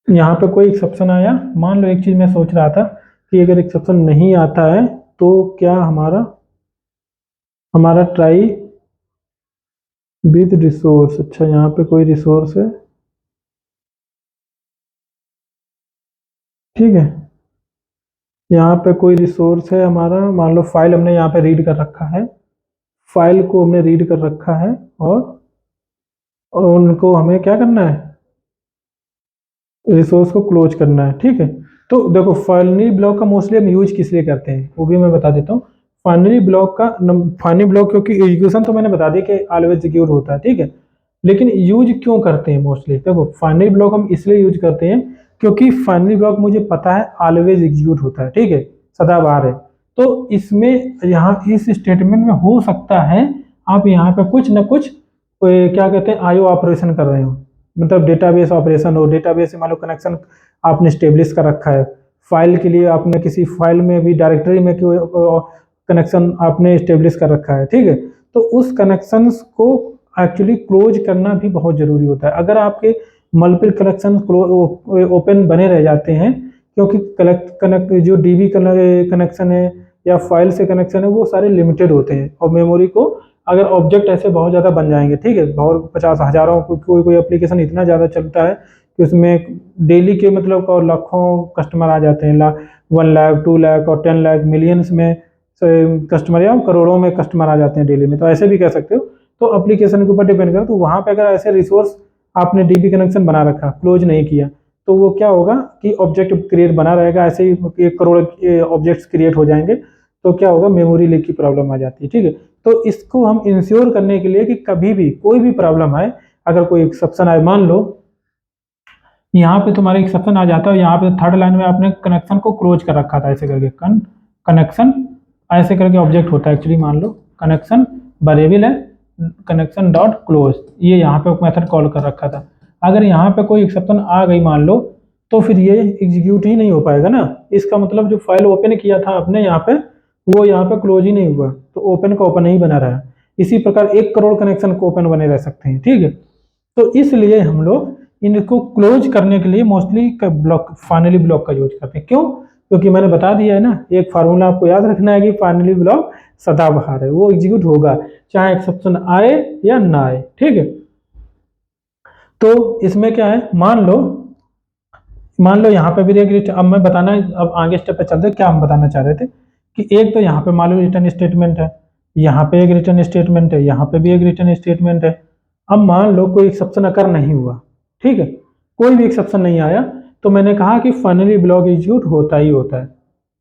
A: यहाँ पे कोई एक्सेप्शन आया। मान लो एक चीज मैं सोच रहा था कि अगर एक्सेप्शन नहीं आता है तो क्या हमारा हमारा ट्राई विद रिसोर्स, अच्छा यहाँ पे कोई रिसोर्स है, ठीक है, यहाँ पे कोई रिसोर्स है हमारा, मान लो फाइल हमने यहाँ पे रीड कर रखा है, फाइल को हमने रीड कर रखा है, और उनको हमें क्या करना है, रिसोर्स को क्लोज करना है, ठीक है। तो देखो फाइनली ब्लॉक का मोस्टली हम यूज किस लिए करते हैं वो भी मैं बता देता हूँ। फाइनली ब्लॉक का फाइनली ब्लॉक क्योंकि एग्जीक्यूशन तो मैंने बता दिया कि ऑलवेज एग्जीक्यूट होता है, ठीक है, लेकिन यूज क्यों करते हैं मोस्टली, देखो फाइनली ब्लॉक हम इसलिए यूज करते हैं क्योंकि फाइनली ब्लॉक मुझे पता है ऑलवेज एग्जीक्यूट होता है, ठीक है, सदाबहार है। तो इसमें यहाँ इस स्टेटमेंट में हो सकता है आप यहाँ पे कुछ ना कुछ क्या कहते हैं आईओ ऑपरेशन कर रहे हो, मतलब डेटाबेस ऑपरेशन हो, डेटाबेस से मान लो कनेक्शन आपने स्टेब्लिश कर रखा है, फाइल के लिए आपने किसी फाइल में भी डायरेक्टरी में कनेक्शन आपने स्टेब्लिश कर रखा है, ठीक है। तो उस कनेक्शंस को एक्चुअली क्लोज करना भी बहुत जरूरी होता है। अगर आपके मल्टीपल कनेक्शन ओपन बने रह जाते हैं, क्योंकि कनेक्ट जो डीबी कनेक्शन है या फाइल से कनेक्शन है वो सारे लिमिटेड होते हैं, और मेमोरी को अगर ऑब्जेक्ट ऐसे बहुत ज़्यादा बन जाएंगे, ठीक है, बहुत 50 हज़ारों कोई कोई एप्लीकेशन इतना ज़्यादा चलता है कि उसमें डेली के मतलब और लाखों कस्टमर आ जाते हैं, 1 लाख 2 लाख और 10 लाख मिलियंस में कस्टमर या करोड़ों में कस्टमर आ जाते हैं डेली में, तो ऐसे भी कह सकते हो। तो एप्लीकेशन के ऊपर डिपेंड करो, तो वहाँ पे अगर ऐसे रिसोर्स आपने डीबी कनेक्शन बना रखा, क्लोज नहीं किया, तो वो क्या होगा कि ऑब्जेक्ट क्रिएट बना रहेगा, ऐसे ही 1 करोड़ ऑब्जेक्ट्स क्रिएट हो जाएंगे, तो क्या होगा मेमोरी लीक की प्रॉब्लम आ जाती है, ठीक है। तो इसको हम इंश्योर करने के लिए कि कभी भी कोई भी प्रॉब्लम आए, अगर कोई एक्सेप्शन आए, मान लो यहाँ पे तुम्हारा एक्सेप्शन आ जाता है, यहाँ पे 3rd लाइन में आपने कनेक्शन को क्लोज कर रखा था ऐसे करके, कनेक्शन ऐसे करके ऑब्जेक्ट होता है एक्चुअली, मान लो कनेक्शन वेरिएबल है, कनेक्शन डॉट क्लोज, ये यहाँ पे मेथड कॉल कर रखा था। अगर यहाँ पे कोई एक्सेप्शन आ गई मान लो, तो फिर ये एग्जीक्यूट ही नहीं हो पाएगा ना, इसका मतलब जो फाइल ओपन किया था आपने यहाँ पे, वो यहाँ पे क्लोज ही नहीं हुआ, तो ओपन का ओपन ही बना रहा। इसी प्रकार 1 करोड़ कनेक्शन को ओपन बने रह सकते हैं, ठीक है। तो इसलिए हम लोग इनको क्लोज करने के लिए मोस्टली ब्लॉक फाइनली ब्लॉक का यूज करते हैं। क्यों? क्योंकि मैंने बता दिया है ना, एक फार्मूला आपको याद रखना है कि फाइनली ब्लॉक सदाबहार है, वो एग्जीक्यूट होगा चाहे एक्सेप्शन आए या ना आए, ठीक है। तो इसमें क्या है, मान लो यहाँ पे भी एक, अब मैं बताना, अब आगे स्टेप पे चलते क्या हम बताना चाह रहे थे कि एक तो यहाँ पे मान लो रिटर्न स्टेटमेंट है, यहाँ पे एक रिटर्न स्टेटमेंट है, यहाँ पे भी एक रिटर्न स्टेटमेंट है। अब मान लो कोई एक्सेप्शन अगर नहीं हुआ, ठीक है, कोई भी एक्सेप्शन नहीं आया, तो मैंने कहा कि फाइनली ब्लॉक एग्जीक्यूट होता ही होता है,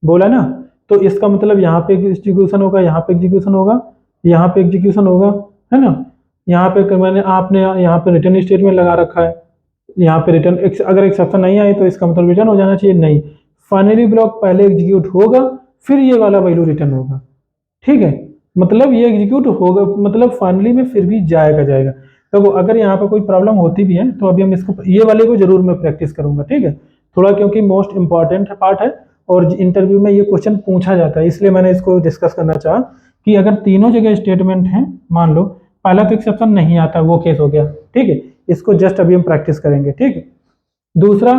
A: बोला ना। तो इसका मतलब यहाँ पे एग्जीक्यूशन होगा, यहाँ पे एग्जीक्यूशन होगा, यहाँ पे एग्जीक्यूशन होगा, है ना। यहाँ पे मैंने आपने यहाँ पे रिटर्न स्टेटमेंट लगा रखा है, यहाँ पे रिटर्न अगर एक्सेप्शन नहीं आए तो इसका मतलब रिटर्न हो जाना चाहिए, नहीं, फाइनली ब्लॉक पहले एग्जीक्यूट होगा फिर ये वाला वैल्यू रिटर्न होगा, ठीक है। मतलब ये एग्जीक्यूट होगा, मतलब फाइनली में फिर भी जाएगा। तो अगर यहाँ पे कोई प्रॉब्लम होती भी है तो अभी हम इसको ये वाले को जरूर मैं प्रैक्टिस करूंगा, ठीक है, थोड़ा, क्योंकि मोस्ट इंपॉर्टेंट पार्ट है और इंटरव्यू में ये क्वेश्चन पूछा जाता है, इसलिए मैंने इसको डिस्कस करना चाहा कि अगर तीनों जगह स्टेटमेंट है, मान लो पहला तो एक्सेप्शन नहीं आता, वो केस हो गया, ठीक है, इसको जस्ट अभी हम प्रैक्टिस करेंगे, ठीक है। दूसरा,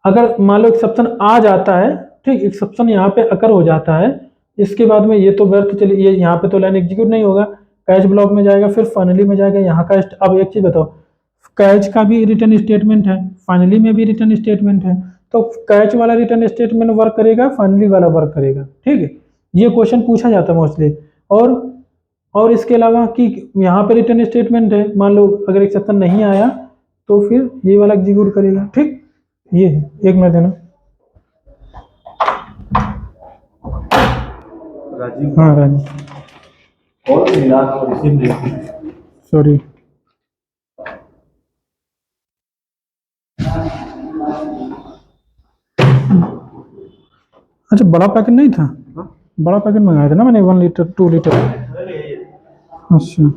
A: अगर मान लो एक्सेप्शन आ जाता है, ठीक, एक्सेप्शन यहाँ पे अकर हो जाता है, इसके बाद में ये तो व्यर्थ चलिए, ये यहाँ पे तो लाइन एग्जीक्यूट नहीं होगा, कैच ब्लॉक में जाएगा, फिर फाइनली में जाएगा, यहाँ का अब एक चीज बताओ, कैच का भी रिटर्न स्टेटमेंट है, फाइनली में भी रिटर्न स्टेटमेंट है, तो कैच वाला रिटर्न स्टेटमेंट वर्क करेगा, फाइनली वाला वर्क करेगा, ठीक है। ये क्वेश्चन पूछा जाता है मोस्टली। और इसके अलावा कि यहाँ पे रिटर्न स्टेटमेंट है, मान लो अगर एक्सेप्शन नहीं आया तो फिर ये वाला एग्जीक्यूट करेगा, ठीक। ये एक मिनट देना,
B: राजीव।
A: हाँ राजीव,
B: और मिला और रिसीव नहीं।
A: सॉरी। अच्छा, बड़ा पैकेट नहीं था? बड़ा पैकेट मंगाया था ना मैंने, 1 लीटर 2 लीटर। अच्छा,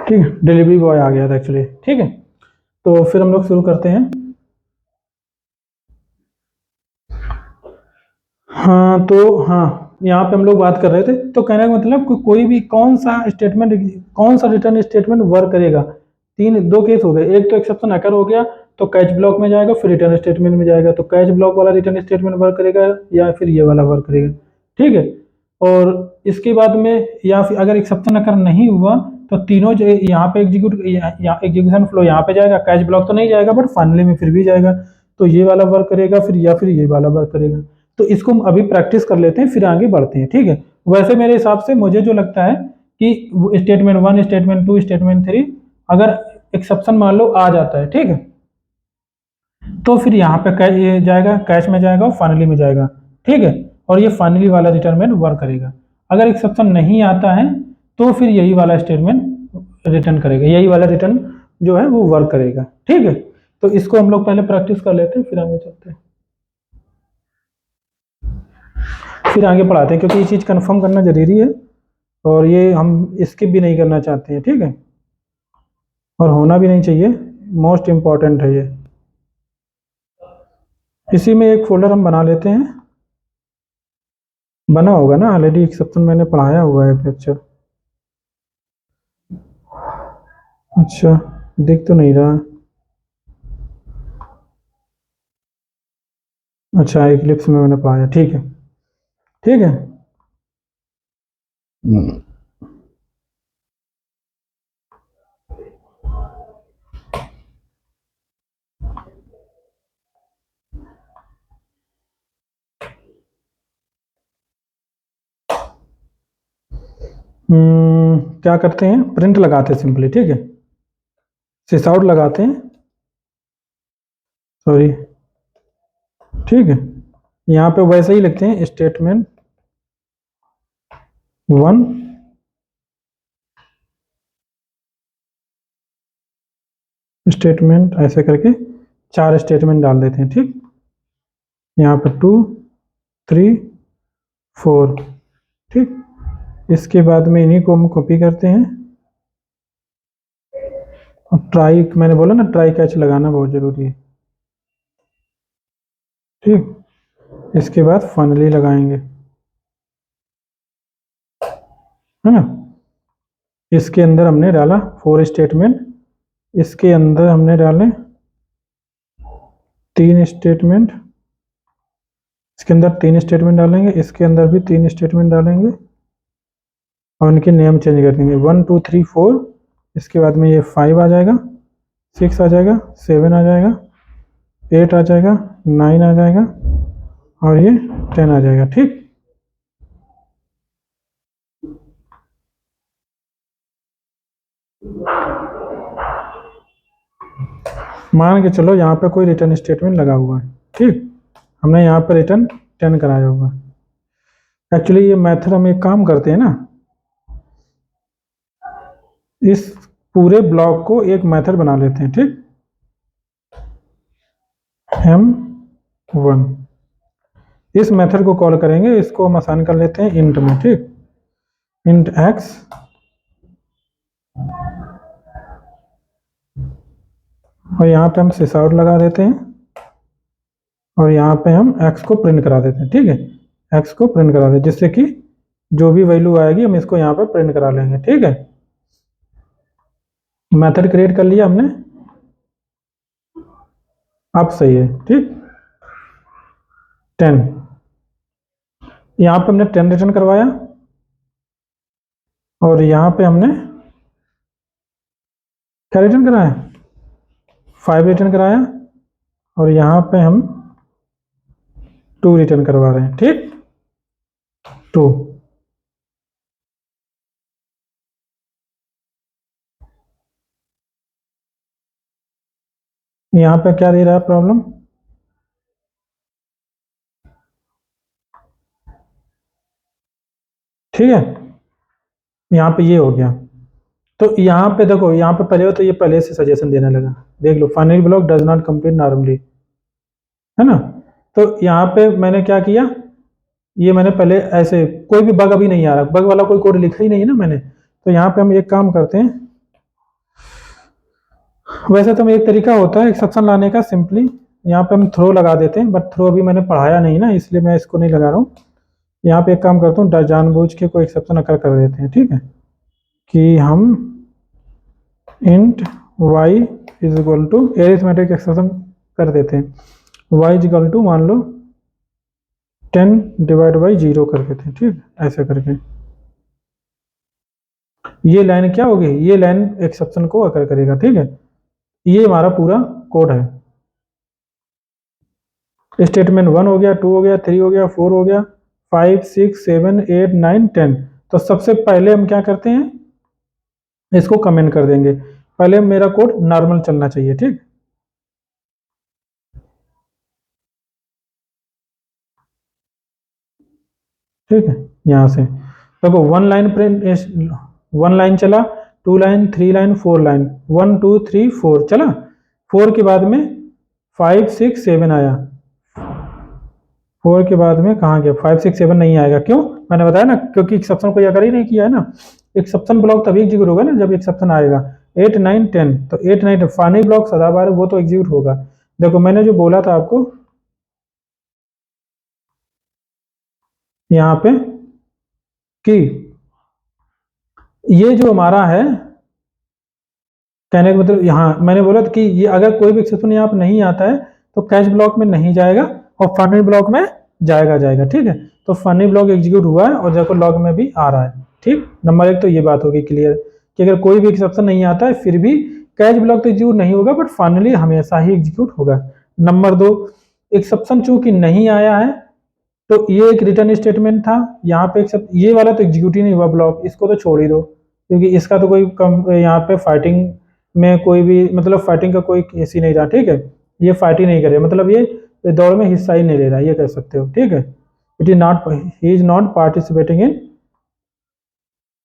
A: ठीक है, डिलीवरी बॉय आ गया था एक्चुअली। ठीक है, तो फिर हम लोग शुरू करते हैं। हाँ तो हाँ, यहाँ पे हम लोग बात कर रहे थे, तो कहने का मतलब कोई भी कौन सा स्टेटमेंट, कौन सा रिटर्न स्टेटमेंट वर्क करेगा। दो केस हो गए, एक तो एक्सेप्शन अकर हो गया तो कैच ब्लॉक में जाएगा, फिर रिटर्न स्टेटमेंट में जाएगा। तो कैच ब्लॉक वाला रिटर्न स्टेटमेंट वर्क करेगा या फिर ये वाला वर्क करेगा। ठीक है, और इसके बाद में या फिर अगर एक्सेप्शन अकर नहीं हुआ तो तीनों यहाँ पे एग्जीक्यूशन फ्लो यहाँ पे जाएगा, कैच ब्लॉक तो नहीं जाएगा बट फाइनली में फिर भी जाएगा। तो ये वाला वर्क करेगा फिर, या फिर ये वाला वर्क करेगा। तो इसको हम अभी प्रैक्टिस कर लेते हैं, फिर आगे बढ़ते हैं। ठीक है, वैसे मेरे हिसाब से मुझे जो लगता है कि स्टेटमेंट 1, स्टेटमेंट 2, स्टेटमेंट 3 अगर एक्सेप्शन मान लो आ जाता है, ठीक है, तो फिर यहाँ पे ये जाएगा, कैश में जाएगा और फाइनली में जाएगा। ठीक है, और ये फाइनली वाला रिटर्नमेंट वर्क करेगा। अगर एक्सेप्शन नहीं आता है तो फिर यही वाला स्टेटमेंट रिटर्न करेगा, यही वाला रिटर्न जो है वो वर्क करेगा। ठीक है, तो इसको हम लोग पहले प्रैक्टिस कर लेते हैं, फिर आगे चलते हैं, फिर आगे पढ़ाते हैं, क्योंकि ये चीज़ कंफर्म करना जरूरी है और ये हम स्किप भी नहीं करना चाहते हैं। ठीक है, और होना भी नहीं चाहिए, मोस्ट इम्पॉर्टेंट है ये। इसी में एक फोल्डर हम बना लेते हैं, बना होगा ना ऑलरेडी, एक्सेप्शन मैंने पढ़ाया हुआ है लेक्चर। अच्छा, दिख तो नहीं रहा। अच्छा, इक्लिप्स में मैंने पढ़ाया, ठीक है। ठीक है, क्या करते हैं, प्रिंट लगाते हैं सिंपली। ठीक है, सिस आउट लगाते हैं, सॉरी। ठीक है, यहाँ पे वैसे ही लिखते हैं स्टेटमेंट 1, स्टेटमेंट ऐसे करके 4 स्टेटमेंट डाल देते हैं। ठीक, यहाँ पर 2, 3, 4। ठीक, इसके बाद में इन्हीं को हम कॉपी करते हैं और ट्राई, मैंने बोला ना ट्राई कैच लगाना बहुत ज़रूरी है। ठीक, इसके बाद फाइनली लगाएंगे, है ना। इसके अंदर हमने डाला 4 स्टेटमेंट, इसके अंदर हमने डाले 3 स्टेटमेंट, इसके अंदर 3 स्टेटमेंट डालेंगे, इसके अंदर भी 3 स्टेटमेंट डालेंगे और उनके नेम चेंज कर देंगे, 1 2 3 4। इसके बाद में ये 5 आ जाएगा, 6 आ जाएगा, 7 आ जाएगा, 8 आ जाएगा, 9 आ जाएगा और ये 10 आ जाएगा। ठीक, मान के चलो यहाँ पे कोई रिटर्न स्टेटमेंट लगा हुआ है। ठीक, हमने यहाँ पे रिटर्न 10 कराया हुआ है। एक्चुअली ये मेथड हम एक काम करते हैं ना, इस पूरे ब्लॉक को एक मेथड बना लेते हैं। ठीक, M1 इस मेथड को कॉल करेंगे, इसको हम आसान कर लेते हैं इंट में। ठीक, इंट x, और यहाँ पे हम सिस आउट लगा देते हैं और यहाँ पे हम x को प्रिंट करा देते हैं। ठीक है, x को प्रिंट करा देते, जिससे कि जो भी वैल्यू आएगी हम इसको यहाँ पे प्रिंट करा लेंगे। ठीक है, मेथड क्रिएट कर लिया हमने, अब सही है। ठीक, 10, यहाँ पे हमने 10 रिटर्न करवाया और यहाँ पे हमने क्या रिटर्न कराया, 5 रिटर्न कराया और यहाँ पे हम 2 रिटर्न करवा रहे हैं। ठीक, 2। यहाँ पे क्या दे रहा है प्रॉब्लम, ठीक है, यहाँ पे ये हो गया। तो यहाँ पे देखो, यहाँ पे पहले हो तो ये पहले से सजेशन देने लगा, देख लो, final block does not complete normally, है ना। तो यहाँ पे मैंने क्या किया, ये मैंने पहले ऐसे, कोई भी बग अभी नहीं आ रहा, बग वाला कोई कोड लिखा ही नहीं है ना मैंने। तो यहाँ पे हम एक काम करते हैं, वैसे तो एक तरीका होता है एक्सेप्शन लाने का, सिंपली यहाँ पे हम थ्रो लगा देते हैं, बट थ्रो अभी मैंने पढ़ाया नहीं ना, इसलिए मैं इसको नहीं लगा रहा हूँ। यहाँ पे एक काम करता हूँ, जानबूझ के कोई एक्सेप्शन अकर कर देते हैं, ठीक है, कि हम int y is equal to arithmetic expression कर देते हैं, y इज इक्वल टू मान लो 10 डिवाइड बाई 0 कर देते हैं, ठीक है, ऐसे करके ये लाइन क्या होगी, ये लाइन एक्सेप्शन को अकर करेगा, ठीक है। ये हमारा पूरा कोड है। स्टेटमेंट 1 हो गया, 2 हो गया, 3 हो गया, 4 हो गया, 5 6 7 8 9 10। तो सबसे पहले हम क्या करते हैं, इसको कमेंट कर देंगे, पहले मेरा कोड नॉर्मल चलना चाहिए, ठीक, ठीक है। यहाँ से देखो, one line print, one line चला, 2 लाइन, 3 लाइन, 4 लाइन, 1 2 3 4 चला, 4 के बाद में 5 6 7 आया, 4 के बाद में कहाँ गया, 5 6 7 नहीं आएगा, क्यों, मैंने बताया ना, क्योंकि एक्सेप्शन कोई अगर ही नहीं किया है ना। एक्सेप्शन ब्लॉक तभी एग्जीक्यूट होगा ना जब एक्सेप्शन आएगा। 8 9 10, तो 8 9 फाइनल ब्लॉक सदाबहार वो तो एग्जीक्यूट होगा। देखो मैंने जो बोला था आपको यहाँ पे कि ये जो हमारा है, कहने का मतलब यहाँ मैंने बोला था कि ये अगर कोई भी एक्सेप्शन यहाँ पे नहीं आता है तो कैश ब्लॉक में नहीं जाएगा और फनी ब्लॉक में जाएगा, ठीक है। तो फनी ब्लॉक एग्जीक्यूट हुआ है और देखो लॉग में भी आ रहा है, ठीक। नंबर 1 तो ये बात होगी क्लियर, कि अगर कोई भी एक्सेप्शन नहीं आता है फिर भी कैश ब्लॉक तो एग्जीक्यूट नहीं होगा, बट फाइनली हमेशा ही एग्जीक्यूट होगा। नंबर 2, एक्सेप्शन चूंकि नहीं आया है तो ये एक रिटर्न स्टेटमेंट था, यहाँ पे ये वाला तो एग्जीक्यूट ही नहीं हुआ ब्लॉक, इसको तो छोड़ ही दो, क्योंकि इसका तो कोई कम यहाँ पे फाइटिंग में कोई भी मतलब फाइटिंग का कोई केस ही नहीं रहा, ठीक है। ये फाइट ही नहीं करे, मतलब ये दौड़ में हिस्सा ही नहीं ले रहा, ये कह सकते हो, ठीक है। It is not, he is not participating in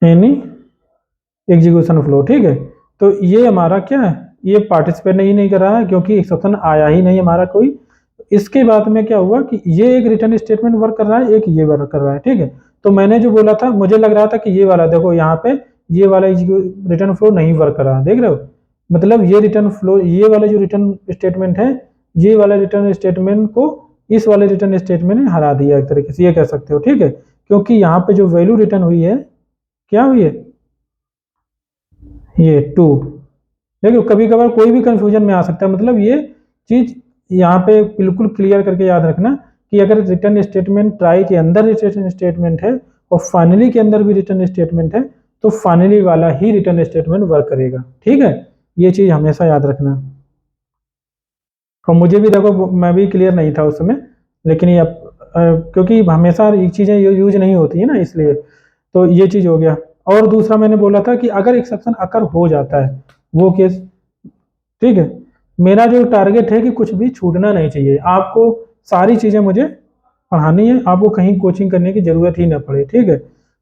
A: any execution flow, ठीक है। तो ये हमारा क्या है, ये पार्टिसिपेट नहीं कर रहा है क्योंकि एक्सेप्शन आया ही नहीं हमारा कोई। इसके बाद में क्या हुआ कि ये एक रिटर्न स्टेटमेंट वर्क कर रहा है, एक ये वर्क कर रहा है, ठीक है। तो मैंने जो बोला था, मुझे लग रहा था कि ये वाला देखो यहाँ पे ये वाला रिटर्न फ्लो नहीं वर्क कर रहा, देख रहे हो, मतलब ये रिटर्न फ्लो, ये वाला जो रिटर्न स्टेटमेंट है, ये वाला रिटर्न स्टेटमेंट को इस वाले रिटर्न स्टेटमेंट ने हरा दिया एक तरीके से, ये कह सकते हो, ठीक है। क्योंकि यहाँ पे जो वैल्यू रिटर्न हुई है, क्या हुई है, ये 2। देखो कभी कभार कोई भी कंफ्यूजन में आ सकता है, मतलब ये चीज यहाँ पे बिल्कुल क्लियर करके याद रखना कि अगर रिटर्न स्टेटमेंट ट्राई के अंदर रिटर्न स्टेटमेंट है और फाइनली के अंदर भी रिटर्न स्टेटमेंट है, तो फाइनली वाला ही रिटर्न स्टेटमेंट वर्क करेगा, ठीक है। ये चीज हमेशा याद रखना। और मुझे भी देखो, मैं भी क्लियर नहीं था उस समय, लेकिन ये क्योंकि हमेशा ये चीज़ें यूज नहीं होती है ना, इसलिए तो ये चीज़ हो गया। और दूसरा मैंने बोला था कि अगर एक्सेप्शन अकर हो जाता है वो केस, ठीक है, मेरा जो टारगेट है कि कुछ भी छूटना नहीं चाहिए, आपको सारी चीज़ें मुझे पढ़ानी है, आपको कहीं कोचिंग करने की ज़रूरत ही ना पड़े, ठीक है।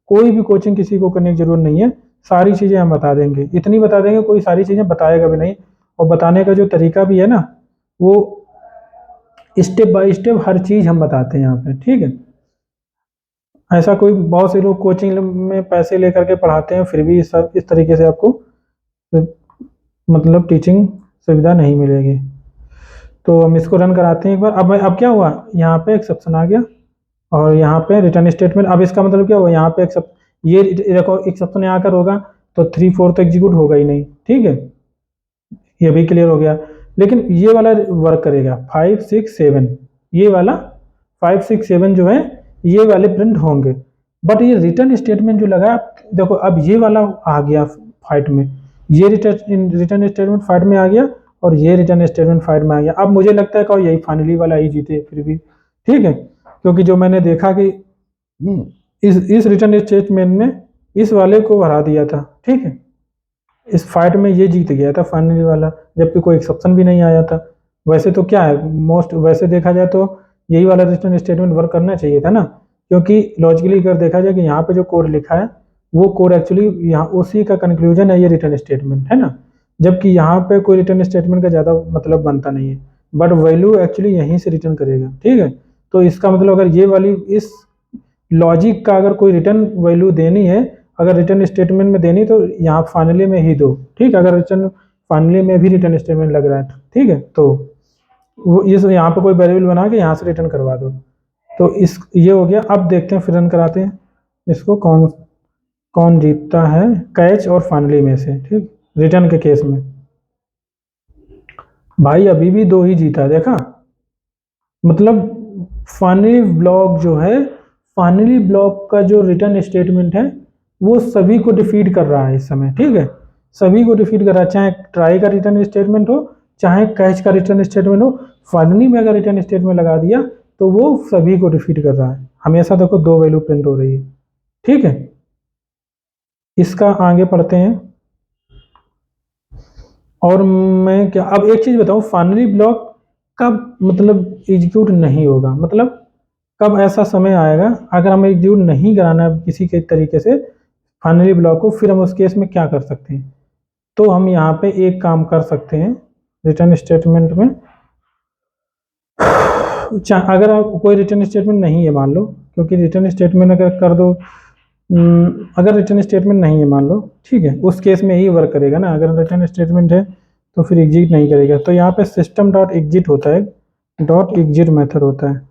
A: कोई भी कोचिंग किसी को करने की ज़रूरत नहीं है, सारी चीज़ें हम बता देंगे, इतनी बता देंगे, कोई सारी चीज़ें बताएगा भी नहीं। और बताने का जो तरीका भी है ना, वो स्टेप बाय स्टेप हर चीज़ हम बताते हैं यहाँ पे, ठीक है। ऐसा कोई, बहुत से लोग कोचिंग में पैसे लेकर के पढ़ाते हैं, फिर भी सब इस तरीके से आपको मतलब टीचिंग सुविधा नहीं मिलेगी। तो हम इसको रन कराते हैं एक बार। अब क्या हुआ, यहाँ पे एक्सेप्शन आ गया और यहाँ पे रिटर्न स्टेटमेंट। अब इसका मतलब क्या हुआ, यहाँ पे एक्सेप्ट, ये देखो एक्सेप्शन यहाँ आकर होगा तो 3 4 तो एग्जीक्यूट होगा ही नहीं, ठीक है, ये भी क्लियर हो गया। लेकिन ये वाला वर्क करेगा 5 6 7, ये वाला 5 6 7 जो है ये वाले प्रिंट होंगे, बट ये रिटर्न स्टेटमेंट जो लगा, देखो अब ये वाला आ गया फाइट में, ये रिटर्न स्टेटमेंट फाइट में आ गया और ये रिटर्न स्टेटमेंट फाइट में आ गया। अब मुझे लगता है कि यही फाइनली वाला ही जीते फिर भी, ठीक है, क्योंकि जो मैंने देखा कि इस रिटर्न स्टेटमेंट ने इस वाले को हरा दिया था, ठीक है, इस फाइट में ये जीत गया था फाइनली वाला, जबकि कोई एक्सेप्शन भी नहीं आया था। वैसे तो क्या है, मोस्ट वैसे देखा जाए तो यही वाला रिटर्न स्टेटमेंट वर्क करना चाहिए था ना, क्योंकि लॉजिकली अगर देखा जाए कि यहाँ पे जो कोड लिखा है वो कोड एक्चुअली यहाँ उसी का कंक्लूजन है, ये रिटर्न स्टेटमेंट है ना, जबकि यहाँ पे कोई रिटर्न स्टेटमेंट का ज़्यादा मतलब बनता नहीं है, बट वैल्यू एक्चुअली यहीं से रिटर्न करेगा, ठीक है। तो इसका मतलब अगर ये वाली इस लॉजिक का अगर कोई रिटर्न वैल्यू देनी है, अगर रिटर्न स्टेटमेंट में देनी तो यहाँ फाइनली में ही दो, ठीक है। अगर रिटर्न फाइनली में भी रिटर्न स्टेटमेंट लग रहा है, ठीक है, तो वो इस यहाँ पे कोई वेरिएबल बना के यहाँ से रिटर्न करवा दो। तो इस ये हो गया। अब देखते हैं, फिर रन कराते हैं इसको, कौन कौन जीतता है कैच और फाइनली में से, ठीक, रिटर्न के केस में। भाई अभी भी 2 ही जीता, देखा, मतलब फाइनली ब्लॉक जो है, फाइनली ब्लॉक का जो रिटर्न स्टेटमेंट है वो सभी को डिफीट कर रहा है इस समय, ठीक है, सभी को डिफीट कर रहा है, चाहे ट्राई का रिटर्न स्टेटमेंट हो चाहे कैच का रिटर्न स्टेटमेंट हो, फाइनली में अगर रिटर्न स्टेटमेंट लगा दिया तो वो सभी को डिफीट कर रहा है। हमेशा देखो 2 वैल्यू प्रिंट हो रही है, ठीक है। इसका आगे पढ़ते हैं। और मैं क्या, अब एक चीज बताऊं, फाइनली ब्लॉक कब मतलब एग्जीक्यूट नहीं होगा, मतलब कब ऐसा समय आएगा अगर हमें एग्जीक्यूट नहीं कराना है किसी के तरीके से फाइनली ब्लॉक को, फिर हम उस केस में क्या कर सकते हैं। तो हम यहाँ पे एक काम कर सकते हैं रिटर्न स्टेटमेंट में, अगर आप कोई रिटर्न स्टेटमेंट नहीं है मान लो, क्योंकि रिटर्न स्टेटमेंट अगर कर दो, अगर रिटर्न स्टेटमेंट नहीं है मान लो, ठीक है, उस केस में ही वर्क करेगा ना, अगर रिटर्न स्टेटमेंट है तो फिर एग्जिट नहीं करेगा। तो यहाँ पे सिस्टम डॉट एग्जिट होता है, डॉट एग्जिट मेथड होता है,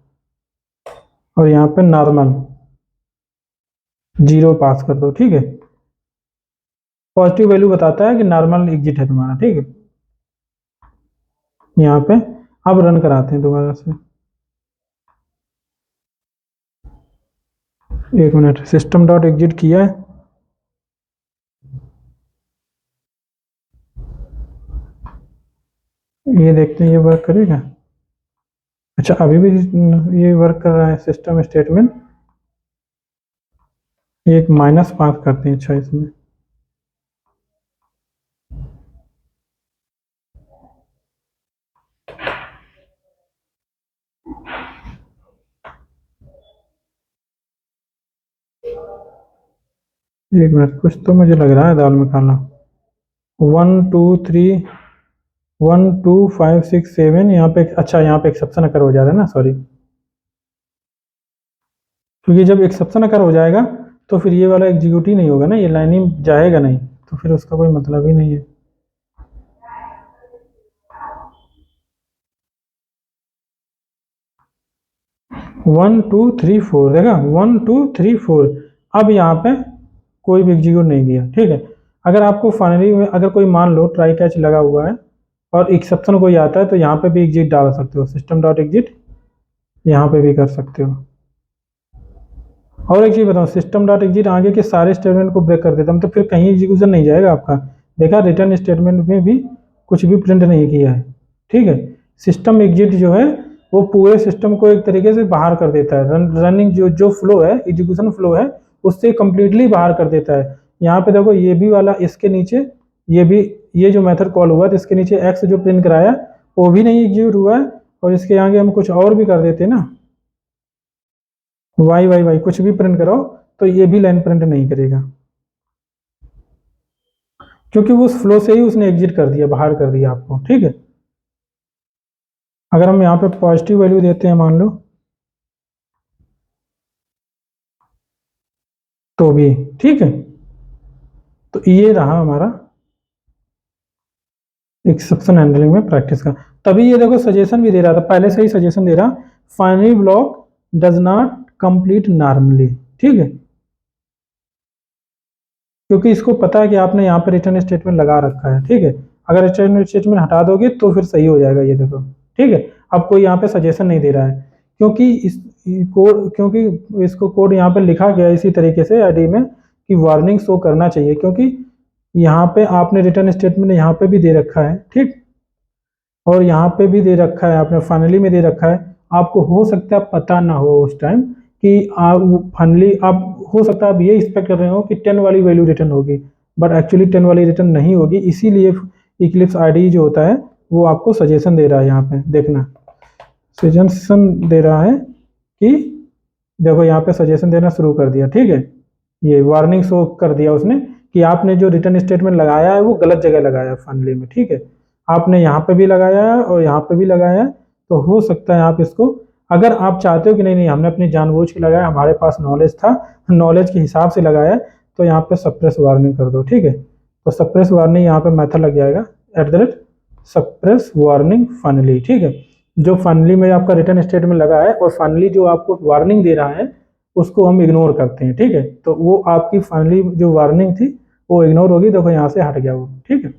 A: और यहाँ पे नॉर्मल 0 पास कर दो, ठीक है, पॉजिटिव वैल्यू बताता है कि नॉर्मल एग्जिट है तुम्हारा, ठीक है। यहाँ पे अब रन कराते हैं दोबारा से, 1 मिनट, सिस्टम डॉट एग्जिट किया है, ये देखते हैं ये वर्क करेगा। अच्छा अभी भी ये वर्क कर रहा है सिस्टम स्टेटमेंट, एक माइनस पास करते हैं, अच्छा इसमें एक मिनट, कुछ तो मुझे लग रहा है दाल में खाना। 1 2 3 1 2 5 6 7 यहाँ पे, अच्छा यहाँ पे एक्सेप्शन अकर हो जा रहा है ना, सॉरी, क्योंकि जब एक्सेप्शन अकर हो जाएगा तो फिर ये वाला एग्जीक्यूट ही नहीं होगा ना, ये लाइन ही जाएगा नहीं, तो फिर उसका कोई मतलब ही नहीं है। वन टू थ्री फोर, देखा, 1 2 3 4, अब यहाँ पे कोई भी एग्जीक्यूट नहीं किया, ठीक है। अगर आपको फाइनली में अगर कोई मान लो ट्राई कैच लगा हुआ है और एक्सेप्शन कोई आता है तो यहाँ पे भी एग्जिट डाल सकते हो, सिस्टम डॉट एग्जिट यहाँ पे भी कर सकते हो। और एक चीज़ बताऊँ, सिस्टम डॉट एग्जिट आगे के सारे स्टेटमेंट को ब्रेक कर देता है, तो फिर कहीं एग्जीक्यूशन नहीं जाएगा आपका। देखा, रिटर्न स्टेटमेंट में भी कुछ भी प्रिंट नहीं किया है, ठीक है। सिस्टम एग्जिट जो है वो पूरे सिस्टम को एक तरीके से बाहर कर देता है, रनिंग जो जो फ्लो है, एग्जीक्यूशन फ्लो है, उससे कम्प्लीटली बाहर कर देता है। यहाँ पे देखो ये भी वाला, इसके नीचे ये भी, ये जो मेथड कॉल हुआ तो इसके नीचे एक्स जो प्रिंट कराया वो भी नहीं एग्जीक्यूट हुआ है, और इसके आगे हम कुछ और भी कर देते ना, वाई वाई वाई कुछ भी प्रिंट करो तो ये भी लाइन प्रिंट नहीं करेगा, क्योंकि वो उस फ्लो से ही उसने एग्जिट कर दिया, बाहर कर दिया आपको, ठीक है। अगर हम यहाँ पे पॉजिटिव वैल्यू देते हैं मान लो, तो भी ठीक है। तो ये रहा हमारा एक्सेप्शन हैंडलिंग में प्रैक्टिस का। तभी ये देखो सजेशन भी दे रहा था, पहले से ही सजेशन दे रहा, finally block does not complete normally, ठीक है, क्योंकि इसको पता है कि आपने यहाँ पे रिटर्न स्टेटमेंट लगा रखा है, ठीक है। अगर रिटर्न स्टेटमेंट हटा दोगे तो फिर सही हो जाएगा, ये देखो, ठीक है। अब कोई यहाँ पे सजेशन नहीं दे रहा है, क्योंकि इस कोड, क्योंकि इसको कोड यहाँ पे लिखा गया इसी तरीके से आईडी में कि वार्निंग शो करना चाहिए, क्योंकि यहाँ पे आपने रिटर्न स्टेटमेंट यहाँ पे भी दे रखा है, ठीक, और यहाँ पे भी दे रखा है आपने, फाइनली में दे रखा है। आपको हो सकता है पता ना हो उस टाइम कि आप फाइनली, आप हो सकता है आप ये एक्सपेक्ट कर रहे हो कि 10 वाली वैल्यू रिटर्न होगी, बट एक्चुअली 10 वाली रिटर्न नहीं होगी, इसीलिए इक्लिप्स आईडी जो होता है वो आपको सजेशन दे रहा है, यहाँ पे देखना सजेशन दे रहा है कि देखो यहाँ पे सजेशन देना शुरू कर दिया, ठीक है। ये वार्निंग शो कर दिया उसने कि आपने जो रिटर्न स्टेटमेंट लगाया है वो गलत जगह लगाया है फाइनली में, ठीक है। आपने यहाँ पे भी लगाया है और यहाँ पे भी लगाया है, तो हो सकता है आप इसको, अगर आप चाहते हो कि नहीं नहीं हमने अपनी जानबूझ के लगाया, हमारे पास नॉलेज था, नॉलेज के हिसाब से लगाया, तो यहाँ पे सप्रेस वार्निंग कर दो, ठीक है। तो सप्रेस वार्निंग यहाँ पे मेथड लग जाएगा सप्रेस वार्निंग फाइनली, ठीक है। जो फाइनली में आपका रिटर्न स्टेटमेंट लगा है और फाइनली जो आपको वार्निंग दे रहा है उसको हम इग्नोर करते हैं, ठीक है। तो वो आपकी फाइनली जो वार्निंग थी वो इग्नोर होगी, देखो यहाँ से हट गया वो, ठीक है।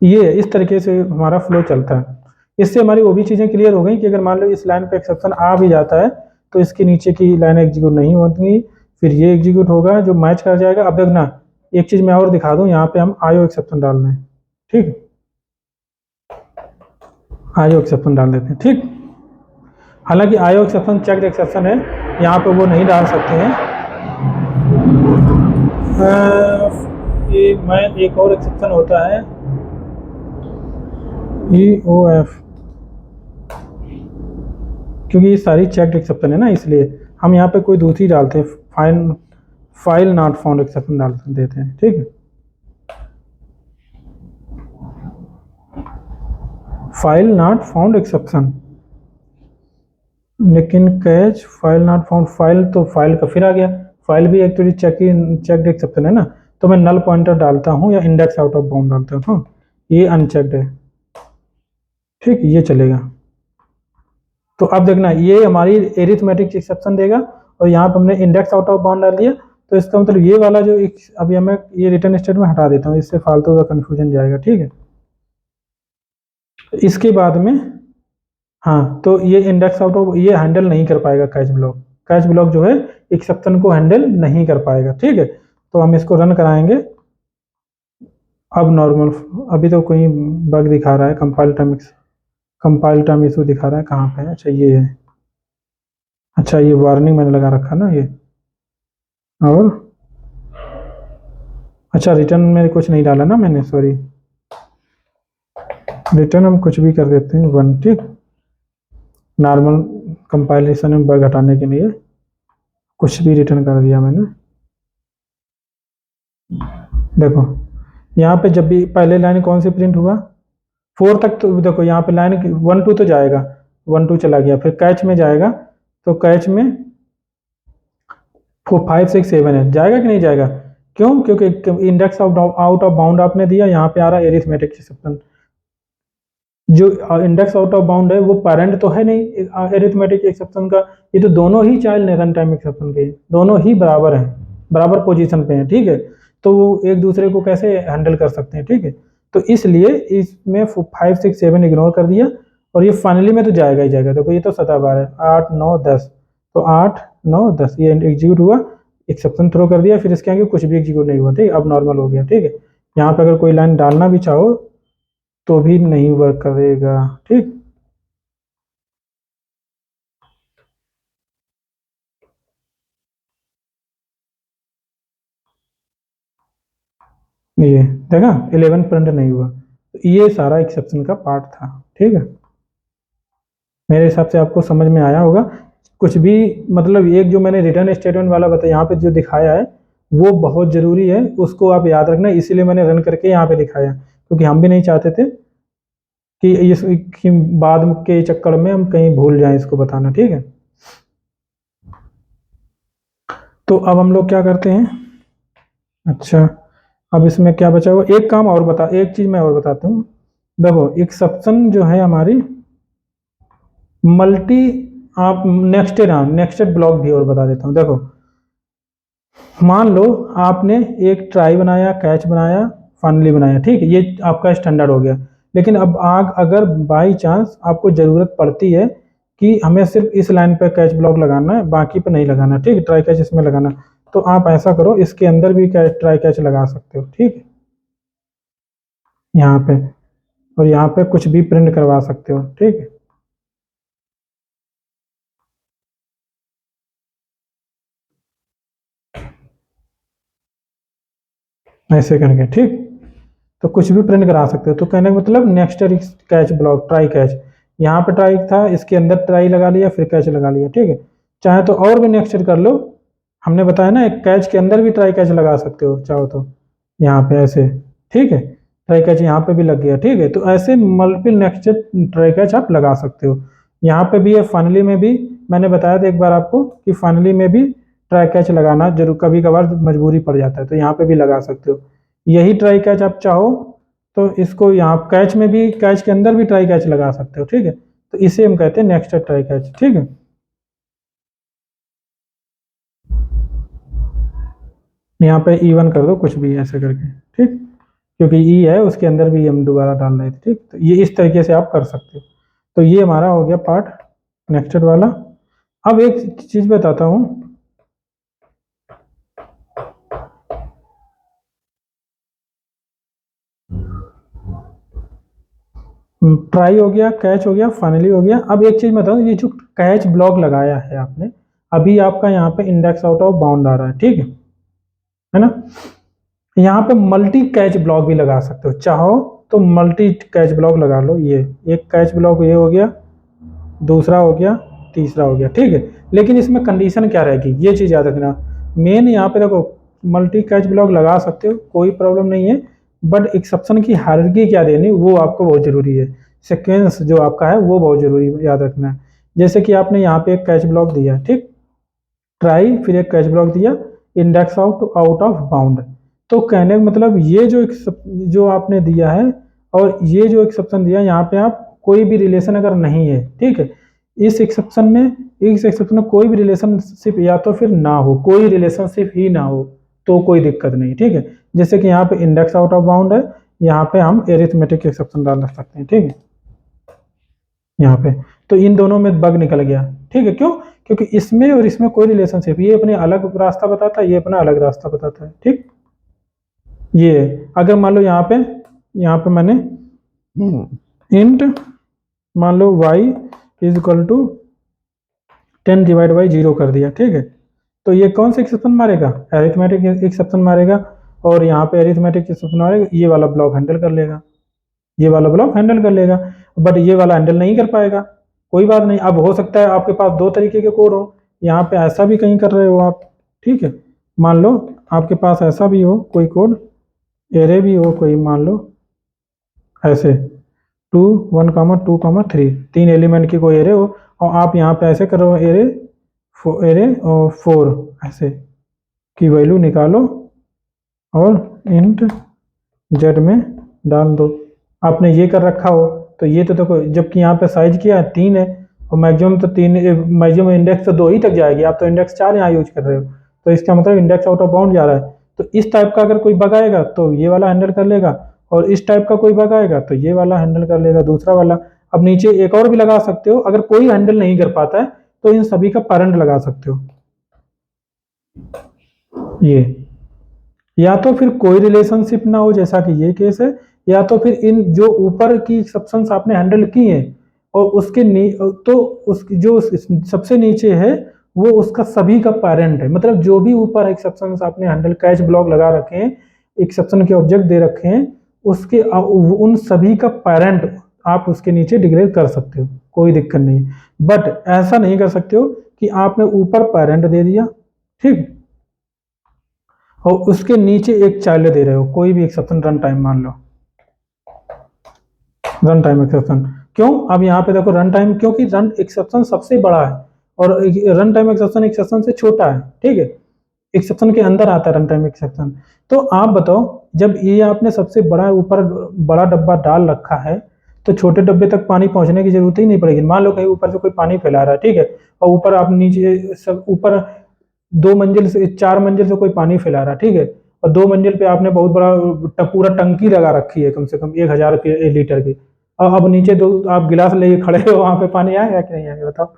A: ये इस तरीके से हमारा फ्लो चलता है। इससे हमारी वो भी चीज़ें क्लियर हो गई कि अगर मान लो इस लाइन पे एक्सेप्शन आ भी जाता है तो इसके नीचे की लाइन एग्जीक्यूट नहीं होती, फिर ये एग्जीक्यूट होगा जो मैच कर जाएगा। अब देखना एक चीज़ मैं और दिखा दूँ, यहाँ पे हम आईओ एक्सेप्शन डाल रहे हैं, ठीक, आईओ एक्सेप्शन डाल देते हैं, ठीक। हालांकि आईओ एक्सेप्शन चेक्ड एक्सेप्शन है, यहाँ पे वो नहीं डाल सकते हैं। ये मैं एक और एक्सेप्शन होता है EOF, क्योंकि ये सारी चेक्ड एक्सेप्शन है ना, इसलिए हम यहाँ पे कोई दूसरी डालते हैं, फाइल नॉट फाउंड एक्सेप्शन डाल देते हैं, ठीक है। फाइल नॉट फाउंड एक्सेप्शन, लेकिन catch file not found, file तो फाइल का फिर आ गया, फाइल भी एक्चुअली चेक्ड एक्सेप्शन है ना, तो मैं नल पॉइंटर डालता हूँ या इंडेक्स आउट ऑफ बाउंड डालता हूँ, ये अनचेक्ड है, ठीक, ये चलेगा। तो अब देखना ये हमारी एरिथमेटिक एक्सेप्शन देगा और यहाँ पर हमने इंडेक्स आउट ऑफ बाउंड डाल दिया, तो इसका मतलब ये वाला जो अभी मैं ये रिटर्न स्टेटमेंट हटा देता हूँ, इससे फालतू का कंफ्यूजन जाएगा, ठीक है। इसके बाद में हाँ, तो ये इंडेक्स आउट ऑफ ये हैंडल नहीं कर पाएगा कैच ब्लॉक जो है एक्सेप्शन को हैंडल नहीं कर पाएगा, ठीक है। तो हम इसको रन कराएंगे। अब नॉर्मल, अभी तो कोई बग दिखा रहा है, कंपाइल टाइम इशू दिखा रहा है, कहाँ पे है, अच्छा ये है, अच्छा ये वार्निंग मैंने लगा रखा ना ये, और अच्छा रिटर्न में कुछ नहीं डाला ना मैंने, सॉरी, रिटर्न हम कुछ भी कर देते हैं 1, ठीक, नॉर्मल कंपाइलेशन में बग हटाने के लिए कुछ भी रिटर्न कर दिया मैंने। देखो यहाँ पे जब भी पहले लाइन कौन सी प्रिंट हुआ 4 तक, तो देखो यहाँ पे लाइन 1 2 तो जाएगा, 1 2 चला गया, फिर कैच में जाएगा, तो कैच में 4 5 6 7 है, जाएगा कि नहीं जाएगा, क्यों, क्योंकि इंडेक्स आउट ऑफ बाउंड आपने दिया, यहाँ पे आ रहा है एरिथमेटिक एक्सेप्शन, जो इंडेक्स आउट ऑफ बाउंड है वो पेरेंट तो है नहीं एरिथमेटिक एक्सेप्शन का, ये तो दोनों ही चाइल्ड है रन टाइम एक्सेप्शन के, दोनों ही बराबर हैं, बराबर पोजीशन पे हैं, ठीक है। तो वो एक दूसरे को कैसे हैंडल कर सकते हैं, ठीक है। तो इसलिए इसमें 5 6 7 इग्नोर कर दिया, और ये फाइनली में तो जाएगा ही जाएगा, देखो ये तो सताबार है 8 9 10, तो 8 9 10 ये एग्जीक्यूट हुआ, एक्सेप्शन थ्रो कर दिया, फिर इसके आगे कुछ भी एग्जीक्यूट नहीं हुआ, ठीक, अब नॉर्मल हो गया, ठीक है। यहाँ पे अगर कोई लाइन डालना भी चाहो तो भी नहीं वर्क करेगा, ठीक। ये देखा 11 प्रिंट नहीं हुआ, तो ये सारा एक्सेप्शन का पार्ट था, ठीक है। मेरे हिसाब से आपको समझ में आया होगा। कुछ भी मतलब एक जो मैंने रिटर्न स्टेटमेंट वाला बताया यहाँ पे जो दिखाया है वो बहुत ज़रूरी है, उसको आप याद रखना, इसीलिए मैंने रन करके यहाँ पे दिखाया, क्योंकि हम भी नहीं चाहते थे कि इस कि बाद के चक्कर में हम कहीं भूल जाएं इसको बताना, ठीक है। तो अब हम लोग क्या करते हैं, अच्छा अब इसमें क्या बचा हुआ, एक काम और बता, एक चीज़ मैं और बताता हूँ। देखो एक्सेप्शन जो है हमारी मल्टी, आप नेक्स्टेड ब्लॉक भी और बता देता हूँ। देखो मान लो आपने एक ट्राई बनाया, कैच बनाया, फाइनली बनाया, ठीक है, ये आपका स्टैंडर्ड हो गया। लेकिन अब आग अगर बाई चांस आपको ज़रूरत पड़ती है कि हमें सिर्फ इस लाइन पे कैच ब्लॉक लगाना है, बाकी पे नहीं लगाना, ठीक, ट्राई कैच इसमें लगाना, तो आप ऐसा करो इसके अंदर भी ट्राई कैच लगा सकते हो, ठीक है, यहाँ पे, और यहाँ पे कुछ भी प्रिंट करवा सकते हो, ठीक है, ऐसे करके, ठीक। तो कुछ भी प्रिंट करा सकते हो। तो कहने का मतलब next catch block, try catch, यहाँ पे ट्राई था, इसके अंदर ट्राई लगा लिया, फिर कैच लगा लिया, ठीक है। चाहे तो और भी नेक्स्ट कर लो, हमने बताया ना एक कैच के अंदर भी ट्राई कैच लगा सकते हो चाहो तो, यहाँ पे ऐसे, ठीक है। ट्राई कैच यहाँ पे भी लग गया, ठीक है। तो ऐसे मल्टीपल नेक्स्ट ट्राई कैच आप लगा सकते हो। यहाँ पे भी है, फाइनली में भी मैंने बताया था एक बार आपको कि फाइनली में भी ट्राई कैच लगाना जरूर, कभी कभार मजबूरी पड़ जाता है, तो यहाँ पे भी लगा सकते हो। यही ट्राई कैच आप चाहो तो इसको यहाँ कैच में भी, कैच के अंदर भी ट्राई कैच लगा सकते हो, ठीक है। तो इसे हम कहते हैं नेक्स्ट ट्राई कैच, ठीक है। यहाँ पे E1 कर दो कुछ भी ऐसे करके, ठीक, क्योंकि ई है उसके अंदर भी हम दोबारा डाल रहे थे, ठीक। तो ये इस तरीके से आप कर सकते हो। तो ये हमारा हो गया पार्ट नेक्स्टेड वाला। अब एक चीज बताता हूँ, ट्राई हो गया, कैच हो गया, फाइनली हो गया। अब एक चीज बताऊँ, ये जो कैच ब्लॉक लगाया है आपने, अभी आपका यहाँ पे इंडेक्स आउट ऑफ बाउंड आ रहा है, ठीक है ना। यहाँ पे मल्टी कैच ब्लॉक भी लगा सकते हो, चाहो तो मल्टी कैच ब्लॉक लगा लो। ये एक कैच ब्लॉक ये हो गया, दूसरा हो गया, तीसरा हो गया, ठीक है। लेकिन इसमें कंडीशन क्या रहेगी, ये चीज़ याद रखना। मेन यहाँ पे देखो, मल्टी कैच ब्लॉक लगा सकते हो, कोई प्रॉब्लम नहीं है, बट एक्सेप्शन की हायरार्की क्या देनी वो आपको बहुत ज़रूरी है। सीक्वेंस जो आपका है वो बहुत ज़रूरी है, याद रखना है। जैसे कि आपने यहाँ पे एक कैच ब्लॉक दिया, ठीक, ट्राई, फिर एक कैच ब्लॉक दिया, index out out of bound. तो कहने का मतलब ये जो जो आपने दिया है और ये जो एक्सेप्शन दिया, यहाँ पे आप कोई भी रिलेशन अगर नहीं है, ठीक है, इस एक्सेप्शन में, इस एक्सेप्शन में कोई भी रिलेशनशिप या तो फिर ना हो, कोई रिलेशनशिप ही ना हो, तो कोई दिक्कत नहीं, ठीक है। जैसे कि यहाँ पे इंडेक्स आउट ऑफ बाउंड है, यहाँ पे हम एरिथमेटिक एक्सेप्शन डाल सकते हैं, ठीक है, यहाँ पे। तो इन दोनों में बग निकल गया, ठीक है। क्यों? क्योंकि इसमें और इसमें कोई रिलेशनशिप, ये अपने अलग रास्ता बताता है, ये अपना अलग रास्ता बताता है, ठीक। ये अगर मान लो यहाँ पे मैंने इंट मान लो y is equal to 10 divide by 0 कर दिया, ठीक है। तो ये कौन सा एक्सेप्शन मारेगा, एरिथमेटिक एक्सेप्शन मारेगा, और यहाँ पे एरिथमेटिक एक्सेप्शन मारेगा, ये वाला ब्लॉक हैंडल कर लेगा, ये वाला ब्लॉक हैंडल कर लेगा, बट ये वाला हैंडल नहीं कर पाएगा। कोई बात नहीं, अब हो सकता है आपके पास दो तरीके के कोड हो, यहाँ पे ऐसा भी कहीं कर रहे हो आप, ठीक है। मान लो आपके पास ऐसा भी हो कोई कोड, एरे भी हो कोई, मान लो ऐसे 2 1 2 3, 3 एलिमेंट की कोई एरे हो, और आप यहाँ पे ऐसे करो एरे एरे और 4 ऐसे की वैल्यू निकालो और इंट जेड में डाल दो। आपने ये कर रखा हो तो ये तो देखो, जबकि यहाँ पे साइज किया है 3 है, और मैक्सिमम तो 3, मैक्सिमम इंडेक्स तो 2 ही तक जाएगी, आप तो इंडेक्स 4 यहाँ यूज कर रहे हो, तो इसका मतलब इंडेक्स आउट ऑफ बाउंड जा रहा है। तो इस टाइप का अगर कोई बग आएगा तो ये वाला हैंडल कर लेगा, और इस टाइप का कोई बग आएगा तो ये वाला हैंडल कर लेगा, दूसरा वाला। अब नीचे एक और भी लगा सकते हो, अगर कोई हैंडल नहीं कर पाता है तो इन सभी का पेरेंट लगा सकते हो, ये। या तो फिर कोई रिलेशनशिप ना हो, जैसा कि ये केस है, या तो फिर इन जो ऊपर की एक्सेप्शंस आपने हैंडल की हैं और उसके तो जो सबसे नीचे है वो उसका सभी का पेरेंट है, मतलब जो भी ऊपर एक्सेप्शंस आपने हैंडल कैच ब्लॉक लगा रखे हैं, एक्सेप्शन के ऑब्जेक्ट दे रखे हैं, उसके उन सभी का पेरेंट आप उसके नीचे डिक्लेयर कर सकते हो, कोई दिक्कत नहीं। बट ऐसा नहीं कर सकते हो कि आपने ऊपर पेरेंट दे दिया, ठीक, और उसके नीचे एक चाइल्ड दे रहे हो, कोई भी एक्सेप्शन रन टाइम मान लो, रन टाइम एक्सेप्शन। क्यों? अब यहाँ पे देखो रन टाइम, क्योंकि रन एक्सेप्शन सबसे बड़ा है और रन टाइम एक्सेप्शन एक्सेप्शन से छोटा है, ठीक है, एक्सेप्शन के अंदर आता है रन टाइम एक्सेप्शन। तो आप बताओ, जब ये आपने सबसे बड़ा ऊपर बड़ा डब्बा डाल रखा है, तो छोटे डब्बे तक पानी पहुंचने की जरूरत ही नहीं पड़ेगी। मान लो कहीं ऊपर से कोई पानी फैला रहा है, ठीक है, और ऊपर आप नीचे सब ऊपर 2 मंजिल से 4 मंजिल से कोई पानी फैला रहा है, ठीक है, और 2 मंजिल पे आपने बहुत बड़ा पूरा टंकी लगा रखी है, कम से कम 1000 लीटर की, और अब नीचे दो आप गिलास लेके खड़े हो, वहां पे पानी आएगा कि नहीं आएगा बताओ।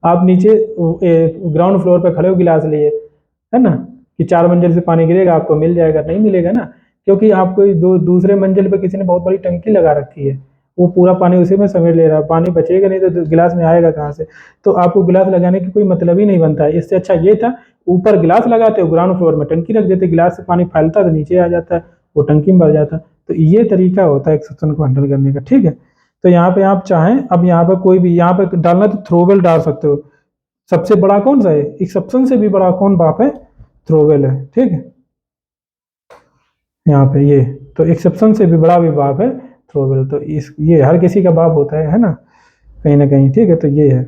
A: आप नीचे ग्राउंड फ्लोर पे खड़े हो गिलास लिए, है ना, कि 4 मंजिल से पानी गिरेगा आपको मिल जाएगा, नहीं मिलेगा ना, क्योंकि आपको दूसरे मंजिल पे किसी ने बहुत बड़ी टंकी लगा रखी है, वो पूरा पानी उसी में समेट ले रहा है, पानी बचेगा नहीं तो गिलास में आएगा कहाँ से। तो आपको गिलास लगाने की कोई मतलब ही नहीं बनता है। इससे अच्छा ये था ऊपर गिलास लगाते हो, ग्राउंड फ्लोर में टंकी रख देते, गिलास से पानी फैलता तो नीचे आ जाता है, वो टंकी में भर जाता है। तो ये तरीका होता है एक्सेप्शन को हैंडल करने का, ठीक है। तो यहाँ पे आप चाहें, अब यहाँ पे कोई भी यहाँ पे डालना तो थ्रोवेल डाल सकते हो। सबसे बड़ा कौन सा है, एक्सेप्शन से भी बड़ा कौन बाप है, थ्रोवेल है, ठीक है। यहाँ पे ये तो एक्सेप्शन से भी बड़ा भी बाप है थ्रोवेल, तो इस ये हर किसी का बाप होता है ना कहीं, ठीक है। तो ये है,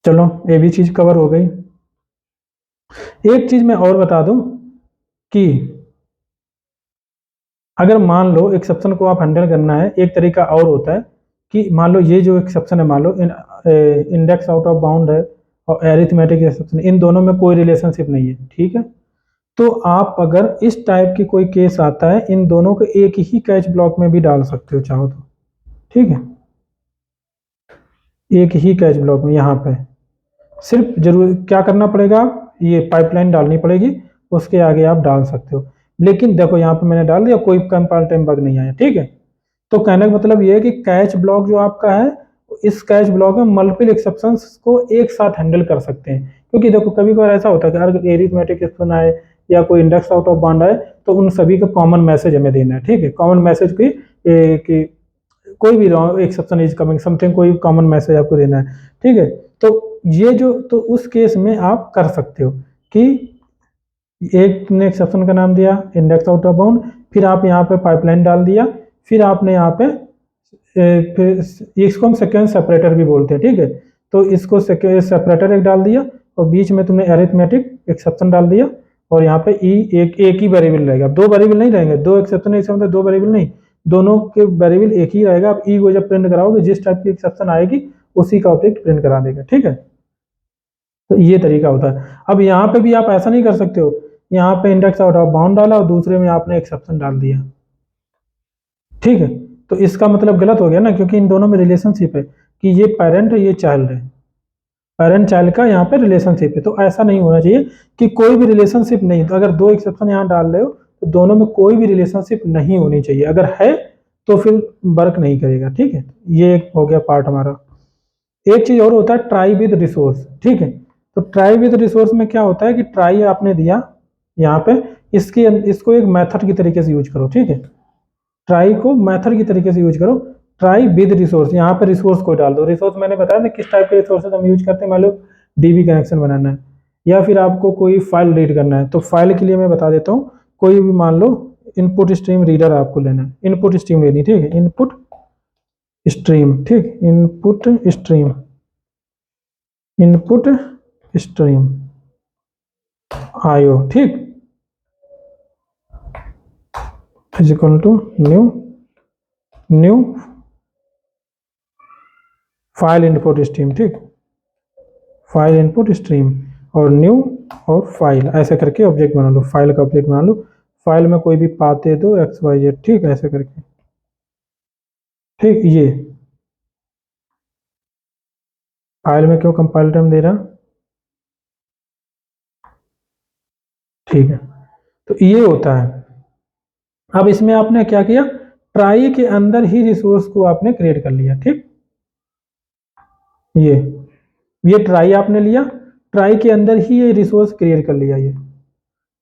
A: चलो ये भी चीज कवर हो गई। एक चीज मैं और बता दूं कि अगर मान लो एक्सेप्शन को आप हैंडल करना है, एक तरीका और होता है कि मान लो ये जो एक्सेप्शन है, मान लो इंडेक्स आउट ऑफ बाउंड है और एरिथमेटिक एक्सेप्शन, इन दोनों में कोई रिलेशनशिप नहीं है, ठीक है। तो आप अगर इस टाइप की कोई केस आता है, इन दोनों को एक ही कैच ब्लॉक में भी डाल सकते हो चाहो तो, ठीक है। एक ही कैच ब्लॉक में यहाँ पे सिर्फ जरूर क्या करना पड़ेगा, ये पाइपलाइन डालनी पड़ेगी, उसके आगे आप डाल सकते हो। लेकिन देखो यहाँ पे मैंने डाल दिया, कोई कंपाइल टाइम बग नहीं आया, ठीक है। तो कहने का मतलब ये है कि कैच ब्लॉक जो आपका है, इस कैच ब्लॉक में मल्टीपल एक्सेप्शंस को एक साथ हैंडल कर सकते हैं। क्योंकि देखो कभी कभार ऐसा होता है कि अगर एरिथमेटिक एक्सेप्शन आए या कोई इंडेक्स आउट ऑफ बाउंड आए, तो उन सभी का कॉमन मैसेज हमें देना है, ठीक है। कॉमन मैसेज कि कोई भी एक्सेप्शन इज कमिंग समथिंग, कोई कॉमन मैसेज आपको देना है, ठीक है। तो ये जो, तो उस केस में आप कर सकते हो कि एक ने एक्सेप्शन का नाम दिया इंडेक्स आउट ऑफ बाउंड, फिर आप यहाँ पे पाइपलाइन डाल दिया, फिर आपने यहाँ पे फिर इसको हम सीक्वेंस सेपरेटर भी बोलते हैं, ठीक है। तो इसको सेपरेटर एक डाल दिया और बीच में तुमने अरिथमेटिक एक्सेप्शन डाल दिया, और यहाँ पे ई एक ही वेरिएबल रहेगा, दो वेरिएबल नहीं रहेंगे, दो एक्सेप्शन इसका मतलब दो वेरिएबल नहीं, दोनों के वेरिएबल एक ही रहेगा। आप ई को जब प्रिंट कराओगे, जिस टाइप की एक्सेप्शन आएगी उसी का ऑब्जेक्ट प्रिंट करा देगा, ठीक है। तो ये तरीका होता है। अब यहाँ पे भी आप ऐसा नहीं कर सकते हो, यहाँ पे इंडेक्स आउट ऑफ बाउंड डाला और दूसरे में आपने एक्सेप्शन डाल दिया, ठीक है। तो इसका मतलब गलत हो गया ना, क्योंकि इन दोनों में रिलेशनशिप है कि ये पेरेंट है ये चाइल्ड है, पेरेंट चाइल्ड का यहाँ पे रिलेशनशिप है। तो ऐसा नहीं होना चाहिए कि कोई भी रिलेशनशिप नहीं, तो अगर दो एक्सेप्शन यहाँ डाल रहे हो तो दोनों में कोई भी रिलेशनशिप नहीं होनी चाहिए, अगर है तो फिर वर्क नहीं करेगा, ठीक है। ये एक हो गया पार्ट हमारा। एक चीज और होता है ट्राई विद रिसोर्स, ठीक है। तो ट्राई विद रिसोर्स में क्या होता है कि ट्राई आपने दिया यहाँ पे, इसको एक मेथड की तरीके से यूज करो, ठीक है। ट्राई को मेथड की तरीके से यूज करो, ट्राई विद रिसोर्स, यहाँ पे रिसोर्स को डाल दो। रिसोर्स मैंने बताया था किस टाइप के रिसोर्सेज हम यूज करते हैं, मान लो डीबी कनेक्शन बनाना है या फिर आपको कोई फाइल रीड करना है, तो फाइल के लिए मैं बता देता हूँ, कोई भी मान लो इनपुट स्ट्रीम रीडर आपको लेना है, इनपुट स्ट्रीम लेनी, ठीक है। इनपुट स्ट्रीम, ठीक, इनपुट स्ट्रीम, इनपुट स्ट्रीम आयो, ठीक, is equal to new file input stream, ठीक, फाइल इनपुट स्ट्रीम और न्यू और फाइल, ऐसे करके ऑब्जेक्ट बना लो, फाइल का ऑब्जेक्ट बना लो। फाइल में कोई भी पाथ दे दो XYZ, ठीक, ऐसे करके, ठीक। ये फाइल में क्यों कंपाइल टाइम दे रहा, ठीक है। तो ये होता है। अब इसमें आपने क्या किया, ट्राई के अंदर ही रिसोर्स को आपने क्रिएट कर लिया, ठीक। ये ट्राई आपने लिया, ट्राई के अंदर ही ये रिसोर्स क्रिएट कर लिया, ये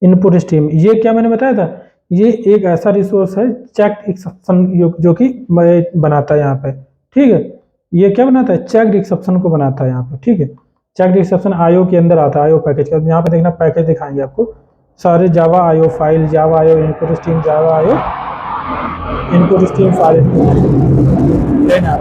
A: इनपुट स्ट्रीम। ये क्या मैंने बताया था, ये एक ऐसा रिसोर्स है चेक एक्सेप्शन जो कि बनाता है यहाँ पे, ठीक है। ये क्या बनाता है, चेक एक्सेप्शन को बनाता है यहाँ पे, ठीक है। चेक एक्सेप्शन आईओ के अंदर आता है, आईओ पैकेज का। यहाँ पे देखना पैकेज दिखाएंगे आपको सारे, जावा आईओ फाइल, जावा आईओ इनपुट स्ट्रीम, जावा आईओ इनपुट स्ट्रीम फाइल लेना।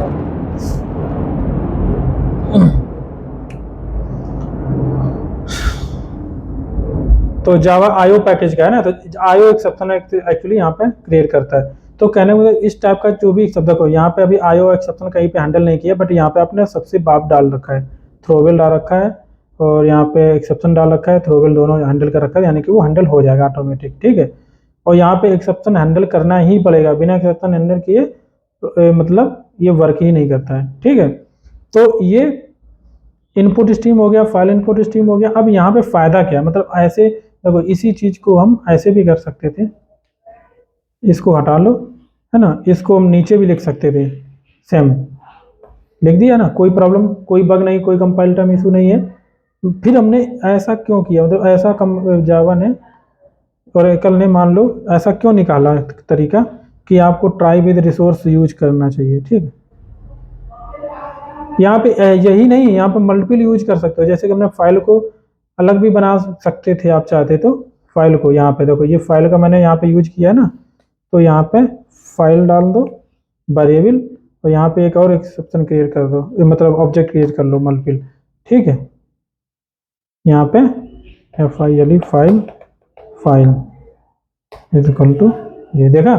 A: तो जावा आईओ पैकेज का है ना, तो आईओ एक्सेप्शन एक्चुअली यहाँ पे क्रिएट करता है। तो कहने में इस टाइप का जो भी शब्द हो, यहाँ पे अभी आईओ एक्सेप्शन कहीं पे हैंडल नहीं किया, बट यहाँ पे आपने सबसे बाप डाल रखा है, थ्रोवेल डाल रखा है और यहाँ पे एक्सेप्शन डाल रखा है, थ्रोवेल दोनों हैंडल कर रखा है, यानी कि वो हैंडल हो जाएगा ऑटोमेटिक, ठीक है। और यहाँ पे एक्सेप्शन हैंडल करना ही पड़ेगा, बिना एक्सेप्शन हैंडल किए तो, मतलब ये वर्क ही नहीं करता है, ठीक है। तो ये इनपुट स्ट्रीम हो गया, फाइल इनपुट स्ट्रीम हो गया। अब यहाँ पे फायदा क्या, मतलब ऐसे देखो, इसी चीज को हम ऐसे भी कर सकते थे, इसको हटा लो, है ना, इसको हम नीचे भी लिख सकते थे, सेम लिख दिया ना, कोई प्रॉब्लम, कोई बग नहीं, कोई कंपाइल टाइम इशू नहीं है। फिर हमने ऐसा क्यों किया, मतलब ऐसा कम जावा ने ओरेकल ने मान लो ऐसा क्यों निकाला तरीका कि आपको ट्राई विद रिसोर्स यूज करना चाहिए, ठीक है। यहाँ पे यही नहीं, यहाँ पे मल्टीपल यूज कर सकते हो, जैसे कि हमने फाइल को अलग भी बना सकते थे आप चाहते तो। फाइल को यहाँ पे देखो, ये फाइल का मैंने यहाँ पे यूज किया ना, तो यहाँ पे फाइल डाल दो वेरिएबल, और यहाँ पे एक और एक्सेप्शन क्रिएट कर दो, मतलब ऑब्जेक्ट क्रिएट कर लो मल्टीपल, ठीक है। यहाँ पे FILE file file is equal to, ये देखा,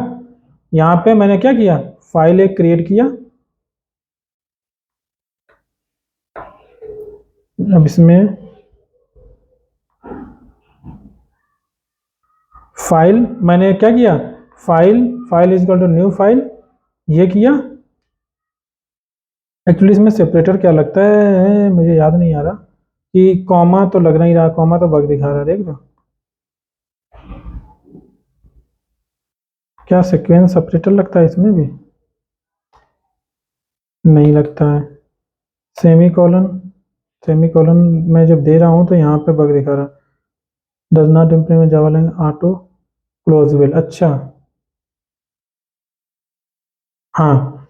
A: यहाँ पे मैंने क्या किया, फाइल एक क्रिएट किया। अब इसमें फाइल मैंने क्या किया, file is equal to new file, ये किया। एक्चुअली इसमें सेपरेटर क्या लगता है मुझे याद नहीं आ रहा, कि कॉमा तो लग नहीं रहा, कॉमा तो बग दिखा रहा है, देख दो क्या सीक्वेंस सेपरेटर लगता है इसमें भी, नहीं लगता है। सेमी कॉलन मैं जब दे रहा हूँ तो यहाँ पे बग दिखा रहा, does not implement Java language auto closable, अच्छा हाँ।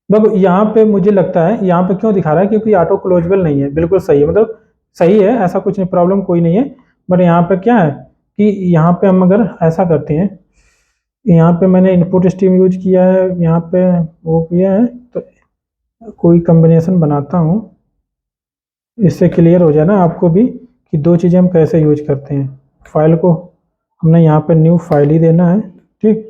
A: देखो यहाँ पे मुझे लगता है, यहाँ पे क्यों दिखा रहा है, क्योंकि ऑटो क्लोजेबल नहीं है, बिल्कुल सही है, मतलब सही है, ऐसा कुछ नहीं, प्रॉब्लम कोई नहीं है। बट यहाँ पे क्या है कि यहाँ पे हम अगर ऐसा करते हैं, यहाँ पे मैंने इनपुट स्ट्रीम यूज किया है, यहाँ पे वो किया है, तो कोई कम्बिनेशन बनाता हूँ, इससे क्लियर हो जाए ना आपको भी कि दो चीज़ें हम कैसे यूज करते हैं। फाइल को हमने यहाँ पे न्यू फाइल ही देना है, ठीक,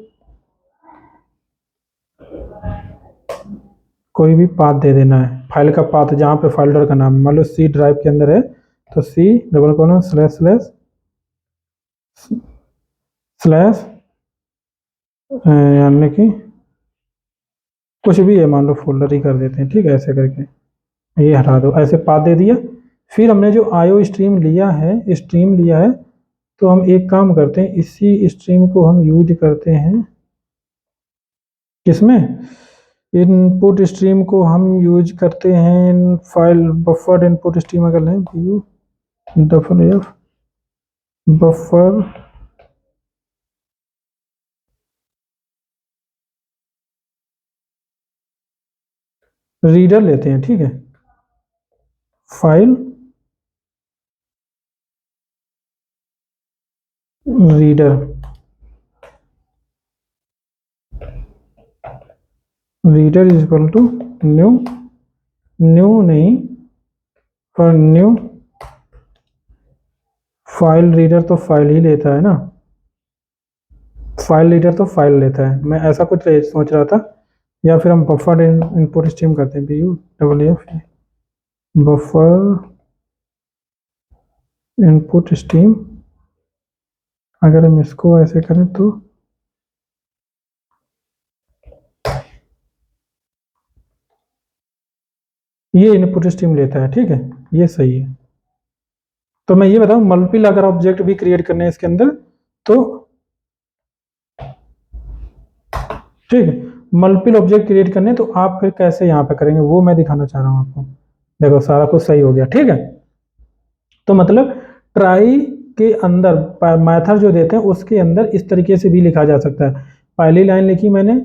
A: कोई भी पाथ दे देना है, फाइल का पाथ जहाँ पे फोल्डर का नाम, मान लो सी ड्राइव के अंदर है तो C double colon slash slash slash, यानी कि कुछ भी है, मान लो फोल्डर ही कर देते हैं, ठीक है, ऐसे करके ये हटा दो, ऐसे पाथ दे दिया। फिर हमने जो आईओ स्ट्रीम लिया है, तो हम एक काम करते हैं, इसी स्ट्रीम को हम यूज करते हैं किसमें, इनपुट स्ट्रीम को हम यूज करते हैं फाइल बफर इनपुट स्ट्रीम, अगर लें व्यू डबल बफर रीडर लेते हैं, ठीक है, file reader is equal to new नहीं, पर न्यू फाइल रीडर तो फाइल ही लेता है ना, फाइल रीडर तो फाइल लेता है, मैं ऐसा कुछ सोच रहा था। या फिर हम बफर इनपुट स्ट्रीम करते हैं, BU double F buffer input stream, अगर हम इसको ऐसे करें तो ये इनपुट स्ट्रीम लेता है, ठीक है, ये सही है। तो मैं ये बताऊं, मल्टीपल अगर ऑब्जेक्ट भी क्रिएट करने हैं इसके अंदर तो, ठीक है, मल्टीपल ऑब्जेक्ट क्रिएट करने तो आप फिर कैसे यहाँ पे करेंगे वो मैं दिखाना चाह रहा हूँ आपको। देखो सारा कुछ सही हो गया, ठीक है। तो मतलब ट्राई के अंदर मैथड जो देते हैं उसके अंदर इस तरीके से भी लिखा जा सकता है, पहली लाइन लिखी मैंने,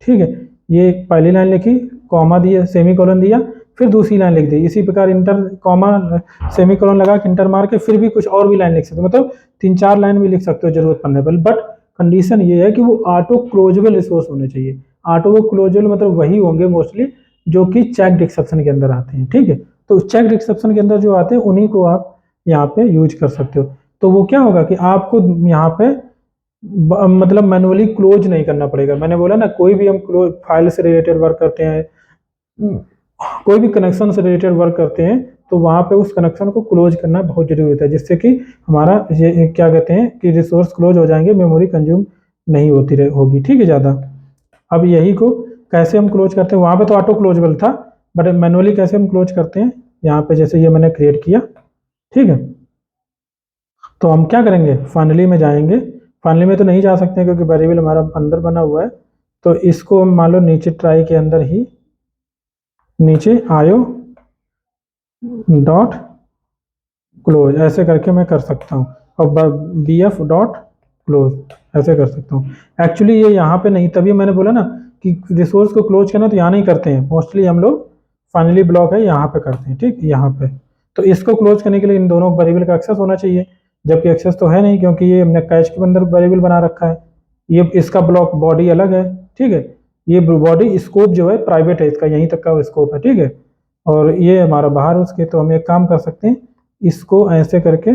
A: ठीक है, ये पहली लाइन लिखी, कॉमा दिया, सेमी कॉलन दिया, फिर दूसरी लाइन लिख दी, इसी प्रकार इंटर कॉमा सेमी कॉलन लगा के इंटर मार के फिर भी कुछ और भी लाइन लिख सकते हो, मतलब 3-4 लाइन भी लिख सकते हो जरूरत पड़ने पर। बट कंडीशन ये है कि वो ऑटो क्लोजेबल रिसोर्स होने चाहिए। ऑटो क्लोजेबल मतलब वही होंगे मोस्टली जो कि चेक्ड एक्सेप्शन के अंदर आते हैं, ठीक है। तो चेक्ड एक्सेप्शन के अंदर जो आते हैं उन्हीं को आप यहाँ पे यूज कर सकते हो। तो वो क्या होगा कि आपको यहाँ पे मतलब मैनुअली क्लोज नहीं करना पड़ेगा। मैंने बोला ना, कोई भी हम क्लोज फाइल से रिलेटेड वर्क करते हैं, कोई भी कनेक्शन से रिलेटेड वर्क करते हैं, तो वहाँ पे उस कनेक्शन को क्लोज करना बहुत जरूरी होता है, जिससे कि हमारा ये क्या कहते हैं कि रिसोर्स क्लोज हो जाएंगे, मेमोरी कंज्यूम नहीं होगी, ठीक है, ज़्यादा। अब यही को कैसे हम क्लोज करते हैं, वहाँ पे तो ऑटो क्लोजेबल था, बट मैनुअली कैसे हम क्लोज करते हैं, यहाँ पे जैसे ये मैंने क्रिएट किया, ठीक है। तो हम क्या करेंगे, फाइनली में जाएंगे, फाइनली में तो नहीं जा सकते क्योंकि वेरिएबल हमारा अंदर बना हुआ है, तो इसको मान लो नीचे ट्राई के अंदर ही नीचे आयो डॉट क्लोज ऐसे करके मैं कर सकता हूँ, और BF डॉट क्लोज, ऐसे कर सकता हूँ। एक्चुअली ये यहाँ पे नहीं, तभी मैंने बोला ना कि रिसोर्स को क्लोज करना तो यहाँ नहीं करते हैं, मोस्टली हम लोग फाइनली ब्लॉक है यहाँ पे करते हैं, ठीक, यहाँ पे। तो इसको क्लोज करने के लिए इन दोनों वेरिएबल का एक्सेस होना चाहिए, जबकि एक्सेस तो है नहीं, क्योंकि ये हमने कैच के अंदर वेरिएबल बना रखा है। ये इसका ब्लॉक बॉडी अलग है, ठीक है, ये बॉडी स्कोप जो है प्राइवेट है, इसका यहीं तक का स्कोप है, ठीक है, और ये हमारा बाहर उसके। तो हम एक काम कर सकते हैं, इसको ऐसे करके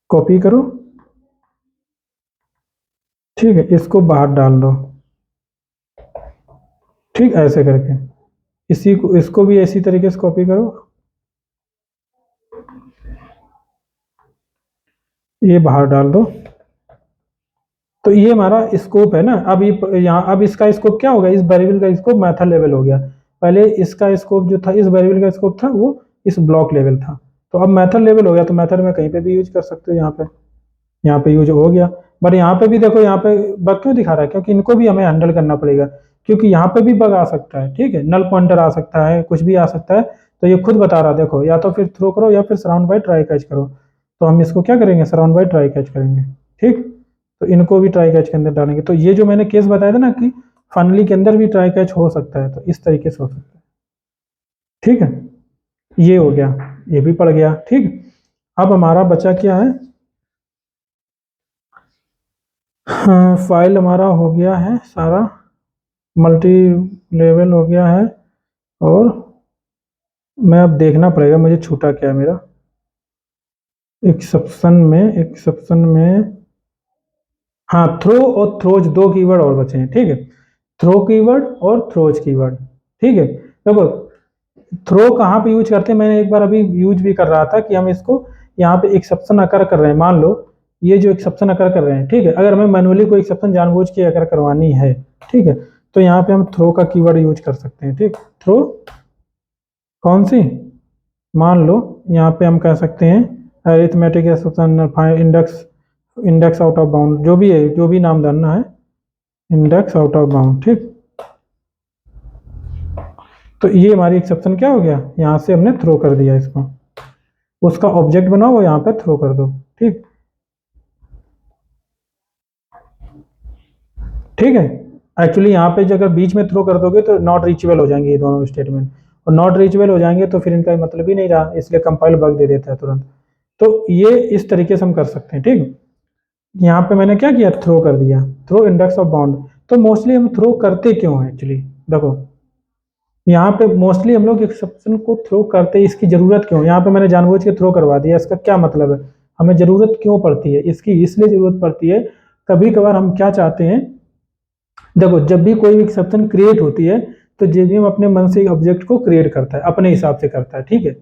A: कॉपी करो, ठीक है, इसको बाहर डाल दो, ठीक, ऐसे करके इसी को, इसको भी इसी तरीके से कॉपी करो, ये बाहर डाल दो। तो ये हमारा स्कोप है ना। अब ये यहाँ, अब इसका स्कोप क्या होगा, इस वेरिएबल का स्कोप मेथड लेवल हो गया। पहले इसका स्कोप जो था, इस वेरिएबल का स्कोप था वो इस ब्लॉक लेवल था, तो अब मेथड लेवल हो गया। तो मेथड में कहीं पे भी यूज कर सकते हो, यहाँ पे यूज हो गया। बट यहाँ पे भी देखो, यहाँ पे बग क्यों दिखा रहा है, क्योंकि इनको भी हमें हैंडल करना पड़ेगा, क्योंकि यहाँ पे भी बग आ सकता है, ठीक है, नल पॉइंटर आ सकता है, कुछ भी आ सकता है। तो ये खुद बता रहा है, देखो, या तो फिर थ्रो करो या फिर सराउंड बाय ट्राई कैच करो। तो हम इसको क्या करेंगे, सराउंड बाय ट्राई कैच करेंगे, ठीक। तो इनको भी ट्राई कैच के अंदर डालेंगे। तो ये जो मैंने केस बताया था ना कि फाइनली के अंदर भी ट्राई कैच हो सकता है, तो इस तरीके से हो सकता है, ठीक है। ये हो गया, ये भी पड़ गया, ठीक। अब हमारा बचा क्या है, हाँ, फाइल हमारा हो गया है सारा, मल्टी लेवल हो गया है। और मैं अब देखना पड़ेगा मुझे छूटा क्या है मेरा, एक्सेप्शन में हाँ, थ्रो और थ्रोज दो कीवर्ड और बचे हैं, ठीक है, थ्रो कीवर्ड और थ्रोज कीवर्ड, ठीक है। देखो, थ्रो कहाँ पे यूज करते हैं, मैंने एक बार अभी यूज भी कर रहा था कि हम इसको यहाँ पे एक्सेप्शन अकर कर रहे हैं, मान लो ये जो एक्सेप्शन अकर कर रहे हैं, ठीक है, अगर हमें मैनुअली कोई एक्सेप्शन जानबूझ के अगर करवानी है, ठीक है, तो यहाँ पे हम थ्रो का कीवर्ड यूज कर सकते हैं, ठीक। थ्रो कौन सी, मान लो यहाँ पे हम कह सकते हैं arithmetic exception, index, index out of bound, जो भी है, जो भी नाम डालना है, इंडेक्स आउट ऑफ बाउंड, ठीक। तो ये हमारी एक्सेप्शन क्या हो गया, यहाँ से हमने थ्रो कर दिया इसको, उसका ऑब्जेक्ट बनाओ वो यहाँ पे थ्रो कर दो, ठीक, ठीक है। एक्चुअली यहाँ पे जो अगर बीच में थ्रो कर दोगे तो नॉट रीचेबल हो जाएंगे ये दोनों स्टेटमेंट, और नॉट रीचेबल हो जाएंगे तो फिर इनका मतलब ही नहीं रहा, इसलिए कंपाइल बग दे देता है तुरंत। तो ये इस तरीके से हम कर सकते हैं, ठीक। यहाँ पे मैंने क्या किया, थ्रो कर दिया, थ्रो इंडेक्स ऑफ बाउंड। तो मोस्टली हम थ्रो करते क्यों हैं, एक्चुअली देखो, यहाँ पे मोस्टली हम लोग एक्सेप्शन को थ्रो करते हैं, इसकी जरूरत क्यों, यहाँ पे मैंने जानबूझ के थ्रो करवा दिया, इसका क्या मतलब है, हमें जरूरत क्यों पड़ती है इसकी, इसलिए जरूरत पड़ती है, कभी कभार हम क्या चाहते हैं, देखो, जब भी कोई एक्सेप्शन क्रिएट होती है तो जेवीएम अपने मन से ऑब्जेक्ट को क्रिएट करता है, अपने हिसाब से करता है, ठीक है,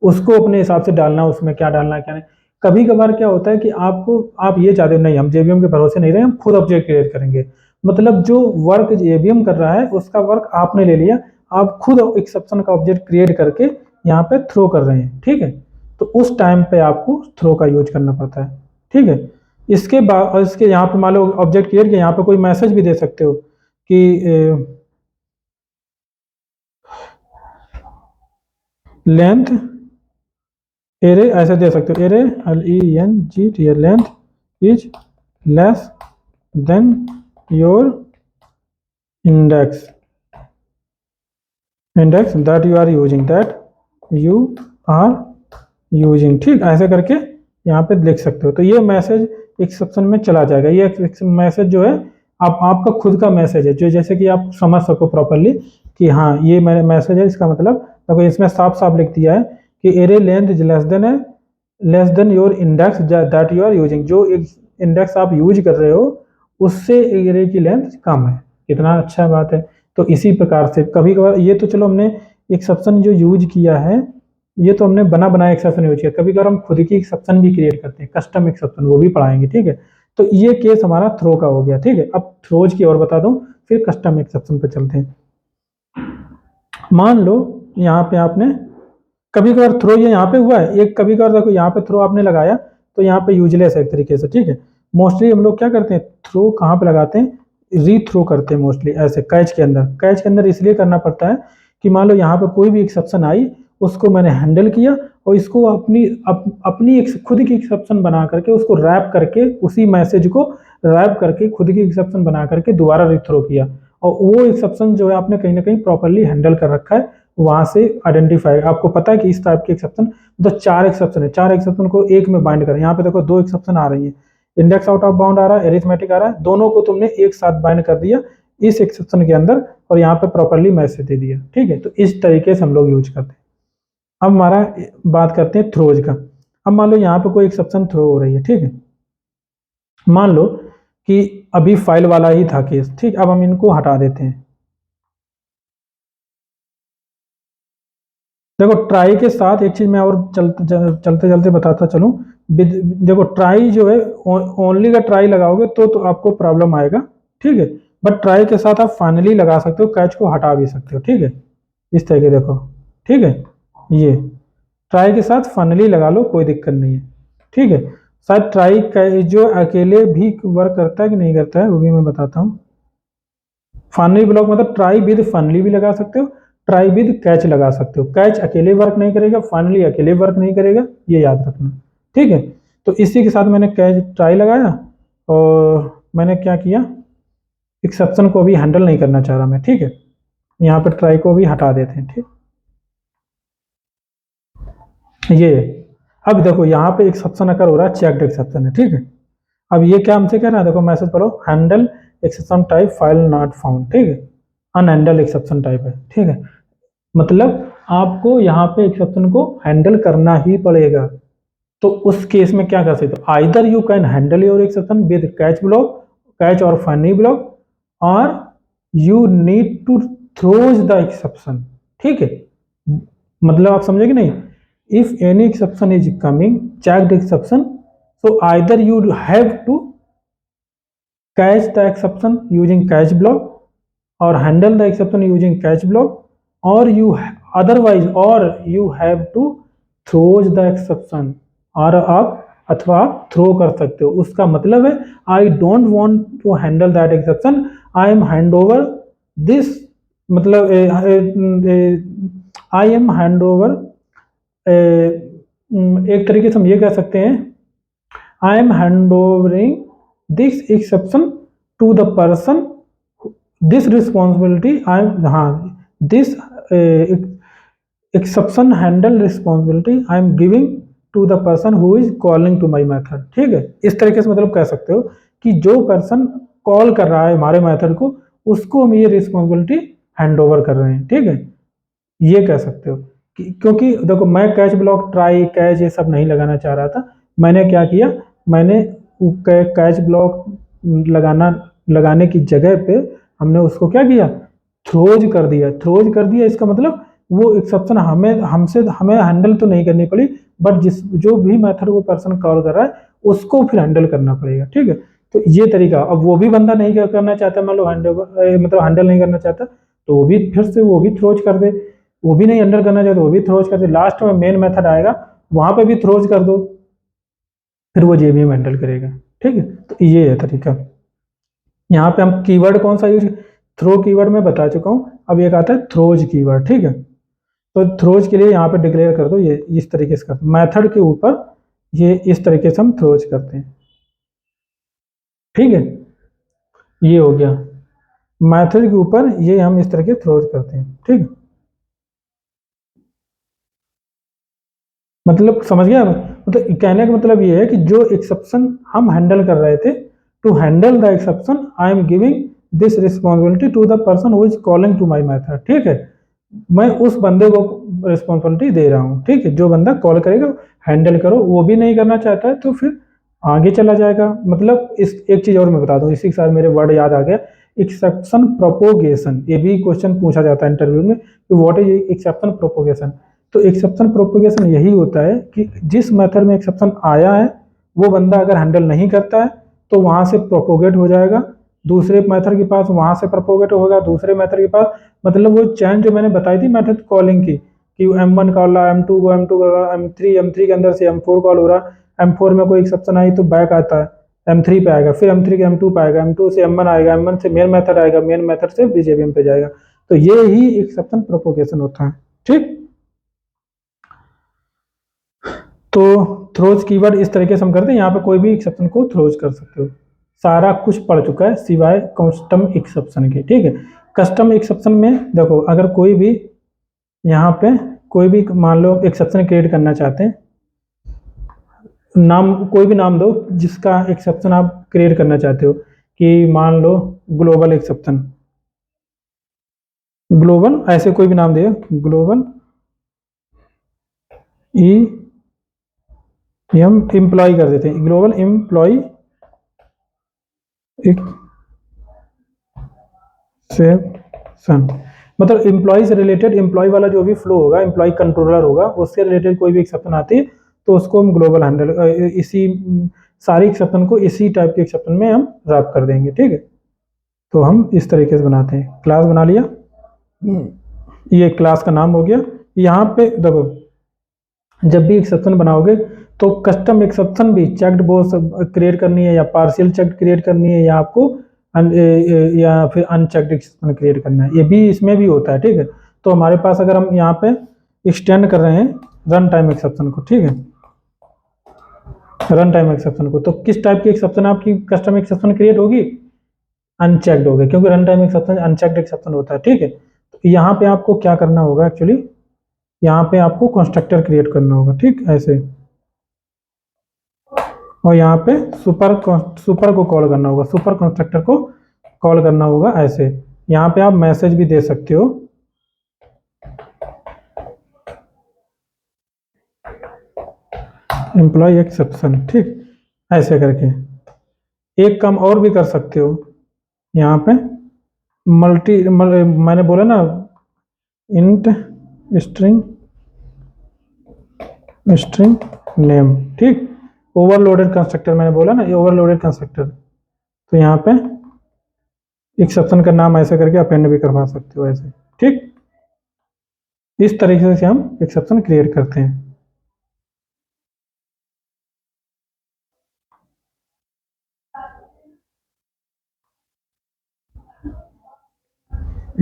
A: उसको अपने हिसाब से डालना, उसमें क्या डालना है क्या नहीं। कभी कभार क्या होता है कि आपको, आप ये चाहते हो नहीं, हम जेवीएम के भरोसे नहीं रहे, हम खुद ऑब्जेक्ट क्रिएट करेंगे, मतलब जो वर्क जेवीएम कर रहा है उसका वर्क आपने ले लिया, आप खुद एक्सेप्शन का ऑब्जेक्ट क्रिएट करके यहाँ पे थ्रो कर रहे हैं, ठीक है। तो उस टाइम पे आपको थ्रो का यूज करना पड़ता है, ठीक है। इसके बाद, इसके यहाँ पे मान लो ऑब्जेक्ट क्रिएट किया, यहाँ पे कोई मैसेज भी दे सकते हो कि लेंथ एरे, ऐसे दे सकते हो, array LENGT, length is less than your index, index that you are using, that you are using, ठीक, ऐसे करके यहाँ पे लिख सकते हो। तो ये मैसेज एक्सेप्शन में चला जाएगा, ये मैसेज जो है आपका खुद का मैसेज है, जो जैसे कि आप समझ सको प्रॉपरली कि हाँ ये मेरा मैसेज है, इसका मतलब देखो इसमें साफ साफ लिख दिया है कि array length is less than है, less than your index that you are using, जो इंडेक्स आप यूज कर रहे हो उससे एरे की लेंथ कम है। कितना अच्छा बात है। तो इसी प्रकार से कभी कभार ये तो चलो हमने एक्सेप्शन जो यूज किया है, ये तो हमने बना बनाया एक्सेप्शन यूज किया, कभी कभार हम खुद की एक्सेप्शन भी क्रिएट करते हैं, कस्टम एक्सेप्शन, वो भी पढ़ाएंगे, ठीक है। तो ये केस हमारा थ्रो का हो गया, ठीक है। अब थ्रोज की और बता दूं, फिर कस्टम एक्सेप्शन पे चलते हैं। मान लो यहाँ पे आपने कभी कभार थ्रो, ये यहाँ पे हुआ है एक, कभी कभार देखो यहाँ पे थ्रो आपने लगाया तो यहाँ पे यूजलेस है एक तरीके से, ठीक है। मोस्टली हम लोग क्या करते हैं, थ्रो कहाँ पे लगाते हैं, री थ्रो करते हैं मोस्टली, ऐसे कैच के अंदर, कैच के अंदर इसलिए करना पड़ता है कि मान लो यहाँ पे कोई भी एक्सेप्शन आई, उसको मैंने हैंडल किया और इसको अपनी एक खुद की एक्सेप्शन बना करके उसको रैप करके उसी मैसेज को रैप करके खुद की एक्सेप्शन बना करके दोबारा रिथ्रो किया और वो एक्सेप्शन जो है आपने कहीं ना कहीं प्रॉपरली हैंडल कर रखा है, वहां से आइडेंटिफाई आपको पता है कि इस टाइप की एक्सेप्शन तो 4 एक्सेप्शन है, 4 एक्सेप्शन को एक में बाइंड करें। यहाँ पे देखो 2 एक्सेप्शन आ रही है, इंडेक्स आउट ऑफ बाउंड आ रहा है, एरिथमेटिक आ रहा है, दोनों को तुमने एक साथ बाइंड कर दिया इस एक्सेप्शन के अंदर और यहाँ पे प्रॉपरली मैसेज दे दिया। ठीक है, तो इस तरीके से हम लोग यूज करते हैं। अब हमारा बात करते हैं थ्रोज का। अब मान लो यहाँ पे कोई एक्सेप्शन थ्रो हो रही है, ठीक है, मान लो कि अभी फाइल वाला ही था केस, ठीक, अब हम इनको हटा देते हैं। देखो ट्राई के साथ एक चीज मैं और चलते चलते बताता चलूं, देखो ट्राई जो है ओनली का ट्राई लगाओगे तो आपको प्रॉब्लम आएगा, ठीक है, बट ट्राई के साथ आप फाइनली लगा सकते हो, कैच को हटा भी सकते हो, ठीक है, इस तरीके देखो, ठीक है, ये ट्राई के साथ फाइनली लगा लो, कोई दिक्कत नहीं है, ठीक है। शायद ट्राई जो अकेले भी वर्क करता है कि नहीं करता है वो भी मैं बताता हूँ। फाइनली ब्लॉक मतलब ट्राई विद फाइनली भी लगा सकते हो, ट्राई विद कैच लगा सकते हो, कैच अकेले वर्क नहीं करेगा, फाइनली अकेले वर्क नहीं करेगा, ये याद रखना, ठीक है। तो इसी के साथ मैंने कैच ट्राई लगाया और मैंने क्या किया, एक्सेप्शन को भी हैंडल नहीं करना चाह रहा मैं, ठीक है, यहाँ पर ट्राई को भी हटा देते हैं, ठीक, ये अब देखो यहाँ पे एक्सेप्शन अगर हो रहा है, चेक्ड एक्सेप्शन है, ठीक है। अब ये क्या हमसे कह रहा है, देखो मैसेज पढ़ो, handle exception type file not found, ठीक है, अनहैंडल एक्सेप्शन टाइप है, ठीक है, मतलब आपको यहाँ पे एक्सेप्शन को हैंडल करना ही पड़ेगा। तो उस केस में क्या कर सकते हो, either you can handle your exception with catch block, catch और फाइनली ब्लॉक, और you need to throws the exception, ठीक है, मतलब आप समझे कि नहीं, if any exception is coming checked exception, so either you have to catch the exception using catch block or handle the exception using catch block, or you otherwise or you have to throw the exception, और आप अथवा आप throw कर सकते हो। उसका मतलब है I don't want to handle that exception, I am hand over this, मतलब आई एम हैंड ओवर, एक तरीके से हम ये कह सकते हैं I am handovering this exception to the person, this responsibility I am, हाँ, this exception handle responsibility I am giving to the person who is calling to my method, ठीक है, इस तरीके से मतलब कह सकते हो कि जो पर्सन कॉल कर रहा है हमारे मेथड को उसको हम ये रिस्पॉन्सिबिलिटी हैंड ओवर कर रहे हैं, ठीक है, ये कह सकते हो क्योंकि देखो मैं कैच ब्लॉक ट्राई कैच ये सब नहीं लगाना चाह रहा था, मैंने क्या किया, मैंने कैच ब्लॉक लगाने की जगह पे हमने उसको क्या किया, थ्रोज कर दिया, थ्रोज कर दिया, इसका मतलब वो एक्सेप्शन हमें हैंडल तो नहीं करनी पड़ी, बट जो भी मेथड वो पर्सन कॉल कर रहा है उसको फिर हैंडल करना पड़ेगा, ठीक है। तो ये तरीका, अब वो भी बंदा नहीं करना चाहता, मान लो हैंडल नहीं करना चाहता तो वो भी फिर से वो भी थ्रोज कर दे, वो भी नहीं हैंडल करना चाहता वो भी थ्रोज कर दे, लास्ट में मेन मेथड आएगा वहां पे भी थ्रोज कर दो, फिर वो जेबीएम हैंडल करेगा, ठीक है। तो ये है तरीका। यहाँ पे हम कीवर्ड कौन सा यूज, थ्रो कीवर्ड में बता चुका हूँ, अब एक आता है थ्रोज कीवर्ड, ठीक है। तो थ्रोज के लिए यहाँ पे डिक्लेयर कर दो, ये इस तरीके से करते हैं मैथड के ऊपर, ये इस तरीके से हम थ्रोज करते हैं, ठीक है, ये हो गया मैथड के ऊपर, ये हम इस तरीके थ्रोज करते हैं, ठीक है, मतलब समझ गया, मतलब कहने का मतलब ये है कि जो एक्सेप्शन हम हैंडल कर रहे थे, to handle the exception I am giving this responsibility to the person who is calling to my method, ठीक है, मैं उस बंदे को रिस्पॉन्सिबिलिटी दे रहा हूँ, ठीक है, जो बंदा कॉल करेगा हैंडल करो, वो भी नहीं करना चाहता है तो फिर आगे चला जाएगा। मतलब इस एक चीज और मैं बता दूं, इसी के साथ मेरे वर्ड याद आ गया, एक्सेप्शन प्रोपोगेशन, ये भी क्वेश्चन पूछा जाता है इंटरव्यू में कि व्हाट इज एक्सेप्शन प्रोपोगेशन। तो एक्सेप्शन प्रोपोगेशन यही होता है कि जिस मेथड में एक्सेप्शन आया है वो बंदा अगर हैंडल नहीं करता है तो वहां से प्रोपोगेट हो जाएगा दूसरे मेथड के पास, वहां से प्रोपोगेट होगा दूसरे मेथड के पास, मतलब वो चैन जो मैंने बताई थी मेथड कॉलिंग की कि M1 कॉल रहा, M2 को M2 कर रहा, M3 के अंदर से M4 कॉल हो रहा, M4 में कोई एक्सेप्शन आई तो बैक आता है M3 पे आएगा, फिर M3 के M2 पे आएगा, M2 से M1 आएगा, M1 से मेन मेथड आएगा, मेन मेथड से बीजेबीएम पे जाएगा। तो ये ही एक्सेप्शन प्रोपोगेशन होता है, ठीक। तो थ्रोज कीवर्ड इस तरीके से हम करते हैं, यहाँ पे कोई भी एक्सेप्शन को थ्रोज कर सकते हो। सारा कुछ पढ़ चुका है सिवाय कस्टम एक्सेप्शन के, ठीक है। कस्टम एक्सेप्शन में देखो, अगर कोई भी यहाँ पे कोई भी मान लो एक्सेप्शन क्रिएट करना चाहते हैं, नाम कोई भी नाम दो जिसका एक्सेप्शन आप क्रिएट करना चाहते हो, कि मान लो ग्लोबल एक्सेप्शन, ग्लोबल ऐसे कोई भी नाम दे, ग्लोबल ई हम एम्प्लॉय कर देते हैं, ग्लोबल एम्प्लॉय एक्सेप्शन, मतलब एम्प्लॉय से रिलेटेड, एम्प्लॉय वाला जो भी फ्लो होगा, एम्प्लॉय कंट्रोलर होगा, उससे रिलेटेड कोई भी एक्सेप्शन आती है तो उसको हम ग्लोबल हैंडल, इसी सारी एक्सेप्शन को इसी टाइप के एक्सेप्शन में हम रैप कर देंगे, ठीक है। तो हम इस तरीके से बनाते हैं। क्लास बना लिया, ये क्लास का नाम हो गया। यहाँ पे देखो, जब भी एक्सेप्शन बनाओगे तो कस्टम एक्सेप्शन भी चेक्ड बॉक्स क्रिएट करनी है, या पार्शियल चेक्ड क्रिएट करनी है, या आपको या फिर अनचेक्ड एक्सेप्शन क्रिएट करना है, ये भी इसमें भी होता है, ठीक है। तो हमारे पास अगर हम यहाँ पे एक्सटेंड कर रहे हैं रन टाइम एक्सेप्शन को, ठीक है, रन टाइम एक्सेप्शन को, तो किस टाइप की एक्सेप्शन आपकी कस्टम एक्सेप्शन क्रिएट होगी, अनचेक्ड होगी, क्योंकि run time exception unchecked exception होता है, ठीक है। तो यहाँ पे आपको क्या करना होगा, एक्चुअली यहाँ पे आपको कंस्ट्रक्टर क्रिएट करना होगा, ठीक, ऐसे, और यहाँ पे सुपर को कॉल करना होगा, सुपर कंस्ट्रक्टर को कॉल करना होगा ऐसे। यहाँ पे आप मैसेज भी दे सकते हो, एम्प्लॉय एक्सेप्शन, ठीक, ऐसे करके। एक काम और भी कर सकते हो, यहाँ पे मैंने बोला ना, इंट स्ट्रिंग स्ट्रिंग नेम, ठीक, ओवरलोडेड कंस्ट्रक्टर मैंने बोला ना, ये ओवरलोडेड कंस्ट्रक्टर। तो यहाँ पे एक्सेप्शन का नाम ऐसे करके अपेंड भी करवा सकते हो ऐसे, ठीक। इस तरीके से हम एक्सेप्शन क्रिएट करते हैं।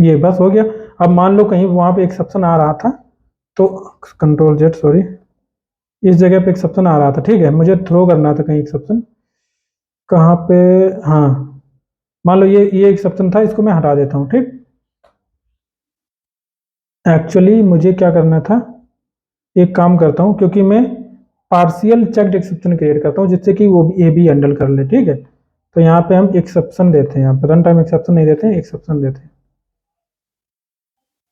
A: ये बस हो गया। अब मान लो कहीं वहां पे एक्सेप्शन आ रहा था, तो कंट्रोल जेड, सॉरी, इस जगह पे एक्सेप्शन आ रहा था, ठीक है, मुझे थ्रो करना था कहीं एक्सेप्शन, कहाँ पे, हाँ, मान लो ये एक्सेप्शन था, इसको मैं हटा देता हूँ, ठीक। एक्चुअली मुझे क्या करना था, एक काम करता हूँ, क्योंकि मैं पार्शियल चेक्ड एक्सेप्शन क्रिएट करता हूँ जिससे कि वो भी ये भी हैंडल कर ले, ठीक है। तो यहाँ पे हम एक्सेप्शन देते हैं, यहाँ पे रन टाइम एक्सेप्शन नहीं देते हैं, एक्सेप्शन देते हैं,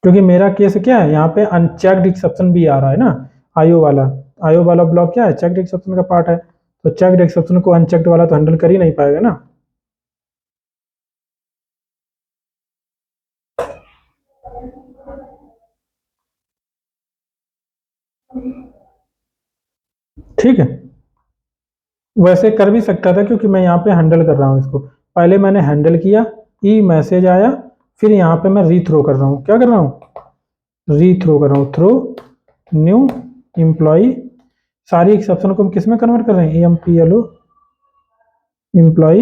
A: क्योंकि मेरा केस क्या है, यहाँ पे अनचेक्ड एक्सेप्शन भी आ रहा है ना, आईओ वाला, आईओ वाला ब्लॉक क्या है, चेक्ड एक्सेप्शन का पार्ट है, तो चेक्ड एक्सेप्शन को अनचेक्ड वाला तो हैंडल कर ही नहीं पाएगा ना। ठीक है, वैसे कर भी सकता था, क्योंकि मैं यहाँ पे हैंडल कर रहा हूँ इसको, पहले मैंने हैंडल किया, ई मैसेज आया, फिर यहाँ पे मैं रीथ्रो कर रहा हूँ, क्या कर रहा हूँ, रीथ्रो कर रहा हूँ, थ्रो न्यू एम्प्लॉय, सारी एक्सेप्शन को हम किस में कन्वर्ट कर रहे हैं, EMPLO एम्प्लॉय।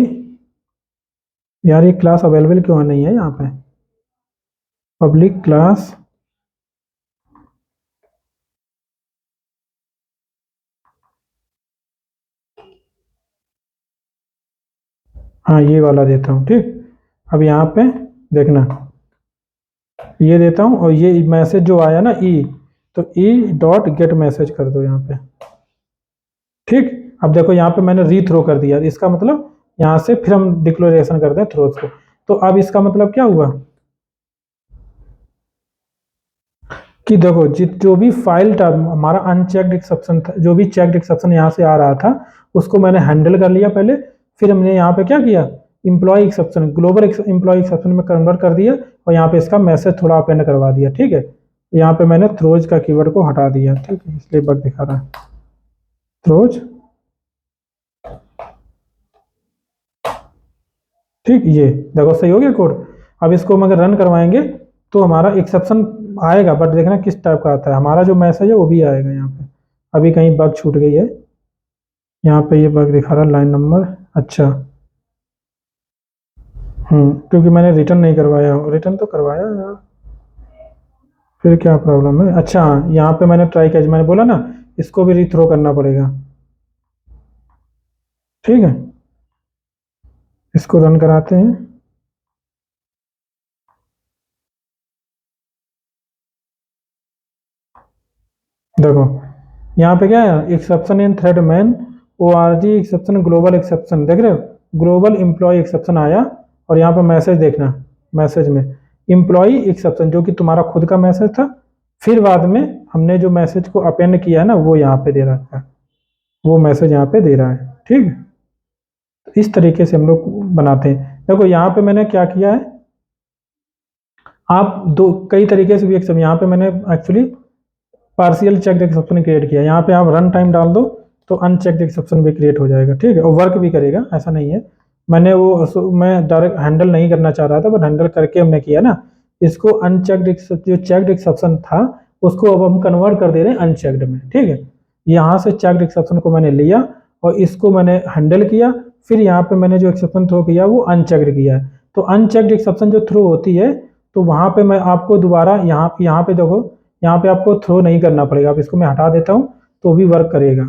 A: यार ये क्लास अवेलेबल क्यों नहीं है यहाँ पे, पब्लिक क्लास, हाँ ये वाला देता हूँ, ठीक। अब यहाँ पे देखना, ये देता हूँ, और ये मैसेज जो आया ना ई, तो ई डॉट गेट मैसेज कर दो यहाँ पे, ठीक। अब देखो यहाँ पे मैंने रीथ्रो कर दिया, इसका मतलब यहाँ से फिर हम डिक्लेरेशन करते हैं थ्रोज को। तो अब इसका मतलब क्या हुआ, कि देखो जो भी फाइल था हमारा अनचेक्ड एक्सेप्शन था, जो भी चेक्ड एक्सेप्शन यहाँ से आ रहा था, उसको मैंने हैंडल कर लिया पहले, फिर हमने यहाँ पे क्या किया, employ exception, global employ exception में कन्वर्ट कर दिया, और यहाँ पे इसका मैसेज थोड़ा अपेंड करवा दिया, ठीक है। यहाँ पे मैंने थ्रोज का कीवर्ड को हटा दिया, ठीक है, इसलिए बग दिखा रहा है, थ्रोज, ठीक। ये देखो सही हो गया कोड। अब इसको हम अगर रन करवाएंगे तो हमारा एक्सेप्शन आएगा, बट देखना किस टाइप का आता है, हमारा जो मैसेज है वो भी आएगा यहाँ पे। अभी कहीं बग छूट गई है, यहाँ पे ये बग दिखा रहा लाइन नंबर, अच्छा, क्योंकि मैंने रिटर्न नहीं करवाया, रिटर्न तो करवाया यार, फिर क्या प्रॉब्लम है, अच्छा यहाँ पे मैंने ट्राई किया, मैंने बोला ना इसको भी रीथ्रो करना पड़ेगा। ठीक है, इसको रन कराते हैं। देखो यहाँ पे क्या है, exception in thread man ORG exception global exception, देख रहे हो, ग्लोबल एम्प्लॉय एक्सेप्शन आया। और यहाँ पे मैसेज देखना, मैसेज में एम्प्लॉय एक्सेप्शन जो कि तुम्हारा खुद का मैसेज था, फिर बाद में हमने जो मैसेज को अपेंड किया है ना, वो यहाँ पे दे रखा है, वो मैसेज यहाँ पे दे रहा है। ठीक है, तो इस तरीके से हम लोग बनाते हैं। देखो यहाँ पे मैंने क्या किया है, आप दो कई तरीके से भी एक्सेप्शन, यहाँ पे मैंने actually partial checked exception create किया। यहाँ पे आप रन टाइम डाल दो तो अनचेक्ड एक्सेप्शन भी क्रिएट हो जाएगा। ठीक है, और वर्क भी करेगा, ऐसा नहीं है। मैंने मैं डायरेक्ट हैंडल नहीं करना चाह रहा था, बट हैंडल करके हमने किया ना। इसको अनचेक्ड जो चेक्ड एक्सेप्शन था उसको अब हम कन्वर्ट कर दे रहे हैं अनचेक्ड में। ठीक है, यहाँ से चेक्ड एक्सेप्शन को मैंने लिया और इसको मैंने हैंडल किया, फिर यहाँ पे मैंने जो एक्सेप्शन थ्रो किया वो अनचेक्ड किया है। तो अनचेक्ड एक्सेप्शन जो थ्रो होती है, तो वहाँ पे मैं आपको दोबारा यहाँ पे देखो, यहाँ पे आपको थ्रो नहीं करना पड़ेगा। अब इसको मैं हटा देता हूँ तो भी वर्क करेगा।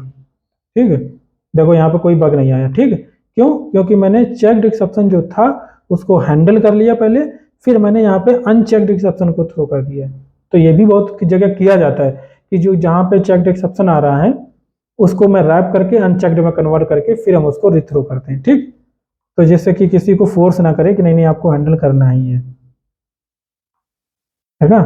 A: ठीक है, देखो यहाँ पे कोई बग नहीं आया। ठीक है, क्यों? क्योंकि मैंने चेक्ड एक्सेप्शन जो था उसको हैंडल कर लिया पहले, फिर मैंने यहाँ पे अनचेक्ड एक्सेप्शन को थ्रो कर दिया। तो ये भी बहुत जगह किया जाता है कि जो जहाँ पे चेक्ड एक्सेप्शन आ रहा है उसको मैं रैप करके अनचेक्ड में कन्वर्ट करके फिर हम उसको रिथ्रो करते हैं। ठीक, तो जैसे कि किसी को फोर्स ना करे कि नहीं नहीं आपको हैंडल करना ही है ना।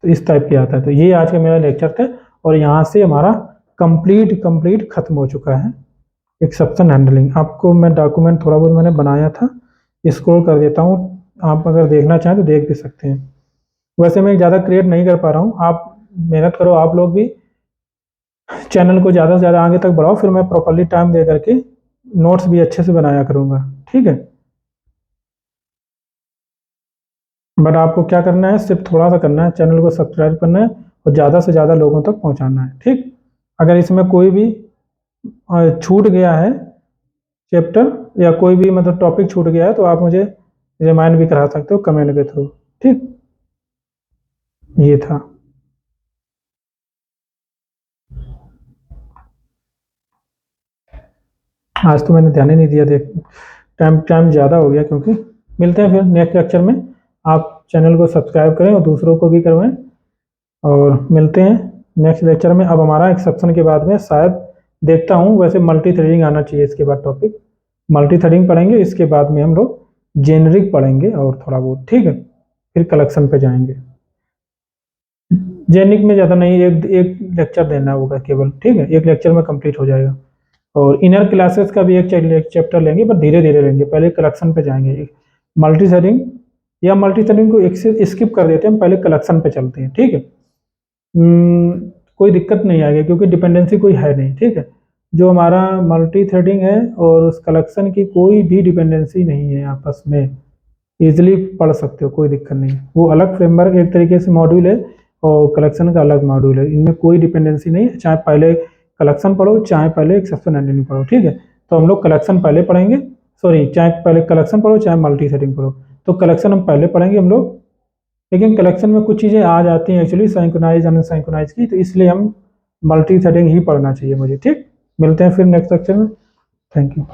A: तो इस टाइप की आता है। तो ये आज का मेरा लेक्चर था और यहाँ से हमारा कंप्लीट खत्म हो चुका है एक्सेप्शन हैंडलिंग। आपको मैं डॉक्यूमेंट थोड़ा बहुत मैंने बनाया था, स्क्रॉल कर देता हूँ, आप अगर देखना चाहें तो देख भी सकते हैं। वैसे मैं ज़्यादा क्रिएट नहीं कर पा रहा हूँ, आप मेहनत करो, आप लोग भी चैनल को ज़्यादा से ज़्यादा आगे तक बढ़ाओ, फिर मैं प्रॉपरली टाइम दे करके नोट्स भी अच्छे से बनाया करूँगा। ठीक है, बट आपको क्या करना है, सिर्फ थोड़ा सा करना है, चैनल को सब्सक्राइब करना है और ज़्यादा से ज़्यादा लोगों तक पहुँचाना है। ठीक, अगर इसमें कोई भी छूट गया है चैप्टर या कोई भी मतलब टॉपिक छूट गया है तो आप मुझे रिमाइंड भी करा सकते हो कमेंट के थ्रू। ठीक, ये था। आज तो मैंने ध्यान ही नहीं दिया, देख टाइम टाइम ज़्यादा हो गया। क्योंकि मिलते हैं फिर नेक्स्ट लेक्चर में, आप चैनल को सब्सक्राइब करें और दूसरों को भी करवाएं, और मिलते हैं नेक्स्ट लेक्चर में। अब हमारा एक्सेप्शन के बाद में शायद देखता हूँ, वैसे मल्टी थ्रेडिंग आना चाहिए इसके बाद, टॉपिक मल्टी थ्रेडिंग पढ़ेंगे, इसके बाद में हम लोग जेनरिक पढ़ेंगे और थोड़ा बहुत। ठीक है, फिर कलेक्शन पे जाएंगे। जेनिक में ज़्यादा नहीं, एक एक लेक्चर देना होगा केवल। ठीक है, एक लेक्चर में कंप्लीट हो जाएगा। और इनर क्लासेस का भी एक चैप्टर लेंगे, बट धीरे धीरे लेंगे, पहले कलेक्शन पे जाएंगे। मल्टी थ्रेडिंग या मल्टी थ्रेडिंग को एक से स्किप कर देते हैं, पहले कलेक्शन पे चलते हैं। ठीक है, कोई दिक्कत नहीं आएगी क्योंकि डिपेंडेंसी कोई है नहीं। ठीक है, जो हमारा मल्टी थ्रेडिंग है और उस कलेक्शन की कोई भी डिपेंडेंसी नहीं है आपस में, इजीली पढ़ सकते हो, कोई दिक्कत नहीं। वो अलग फ्रेमवर्क एक तरीके से मॉड्यूल है और कलेक्शन का अलग मॉड्यूल है, इनमें कोई डिपेंडेंसी नहीं है। चाहे पहले कलेक्शन पढ़ो चाहे पहले एक्सेप्शन हैंडलिंग पढ़ो। ठीक है, तो हम लोग कलेक्शन पहले पढ़ेंगे, सॉरी, चाहे पहले कलेक्शन पढ़ो चाहे मल्टी थ्रेडिंग पढ़ो, तो कलेक्शन हम पहले पढ़ेंगे हम लोग। लेकिन कलेक्शन में कुछ चीज़ें आ जाती हैं एक्चुअली सिंक्रोनाइज अनसिंक्रोनाइज की, तो इसलिए हम मल्टी थ्रेडिंग ही पढ़ना चाहिए मुझे। ठीक, मिलते हैं फिर नेक्स्ट लेक्चर में। Thank you.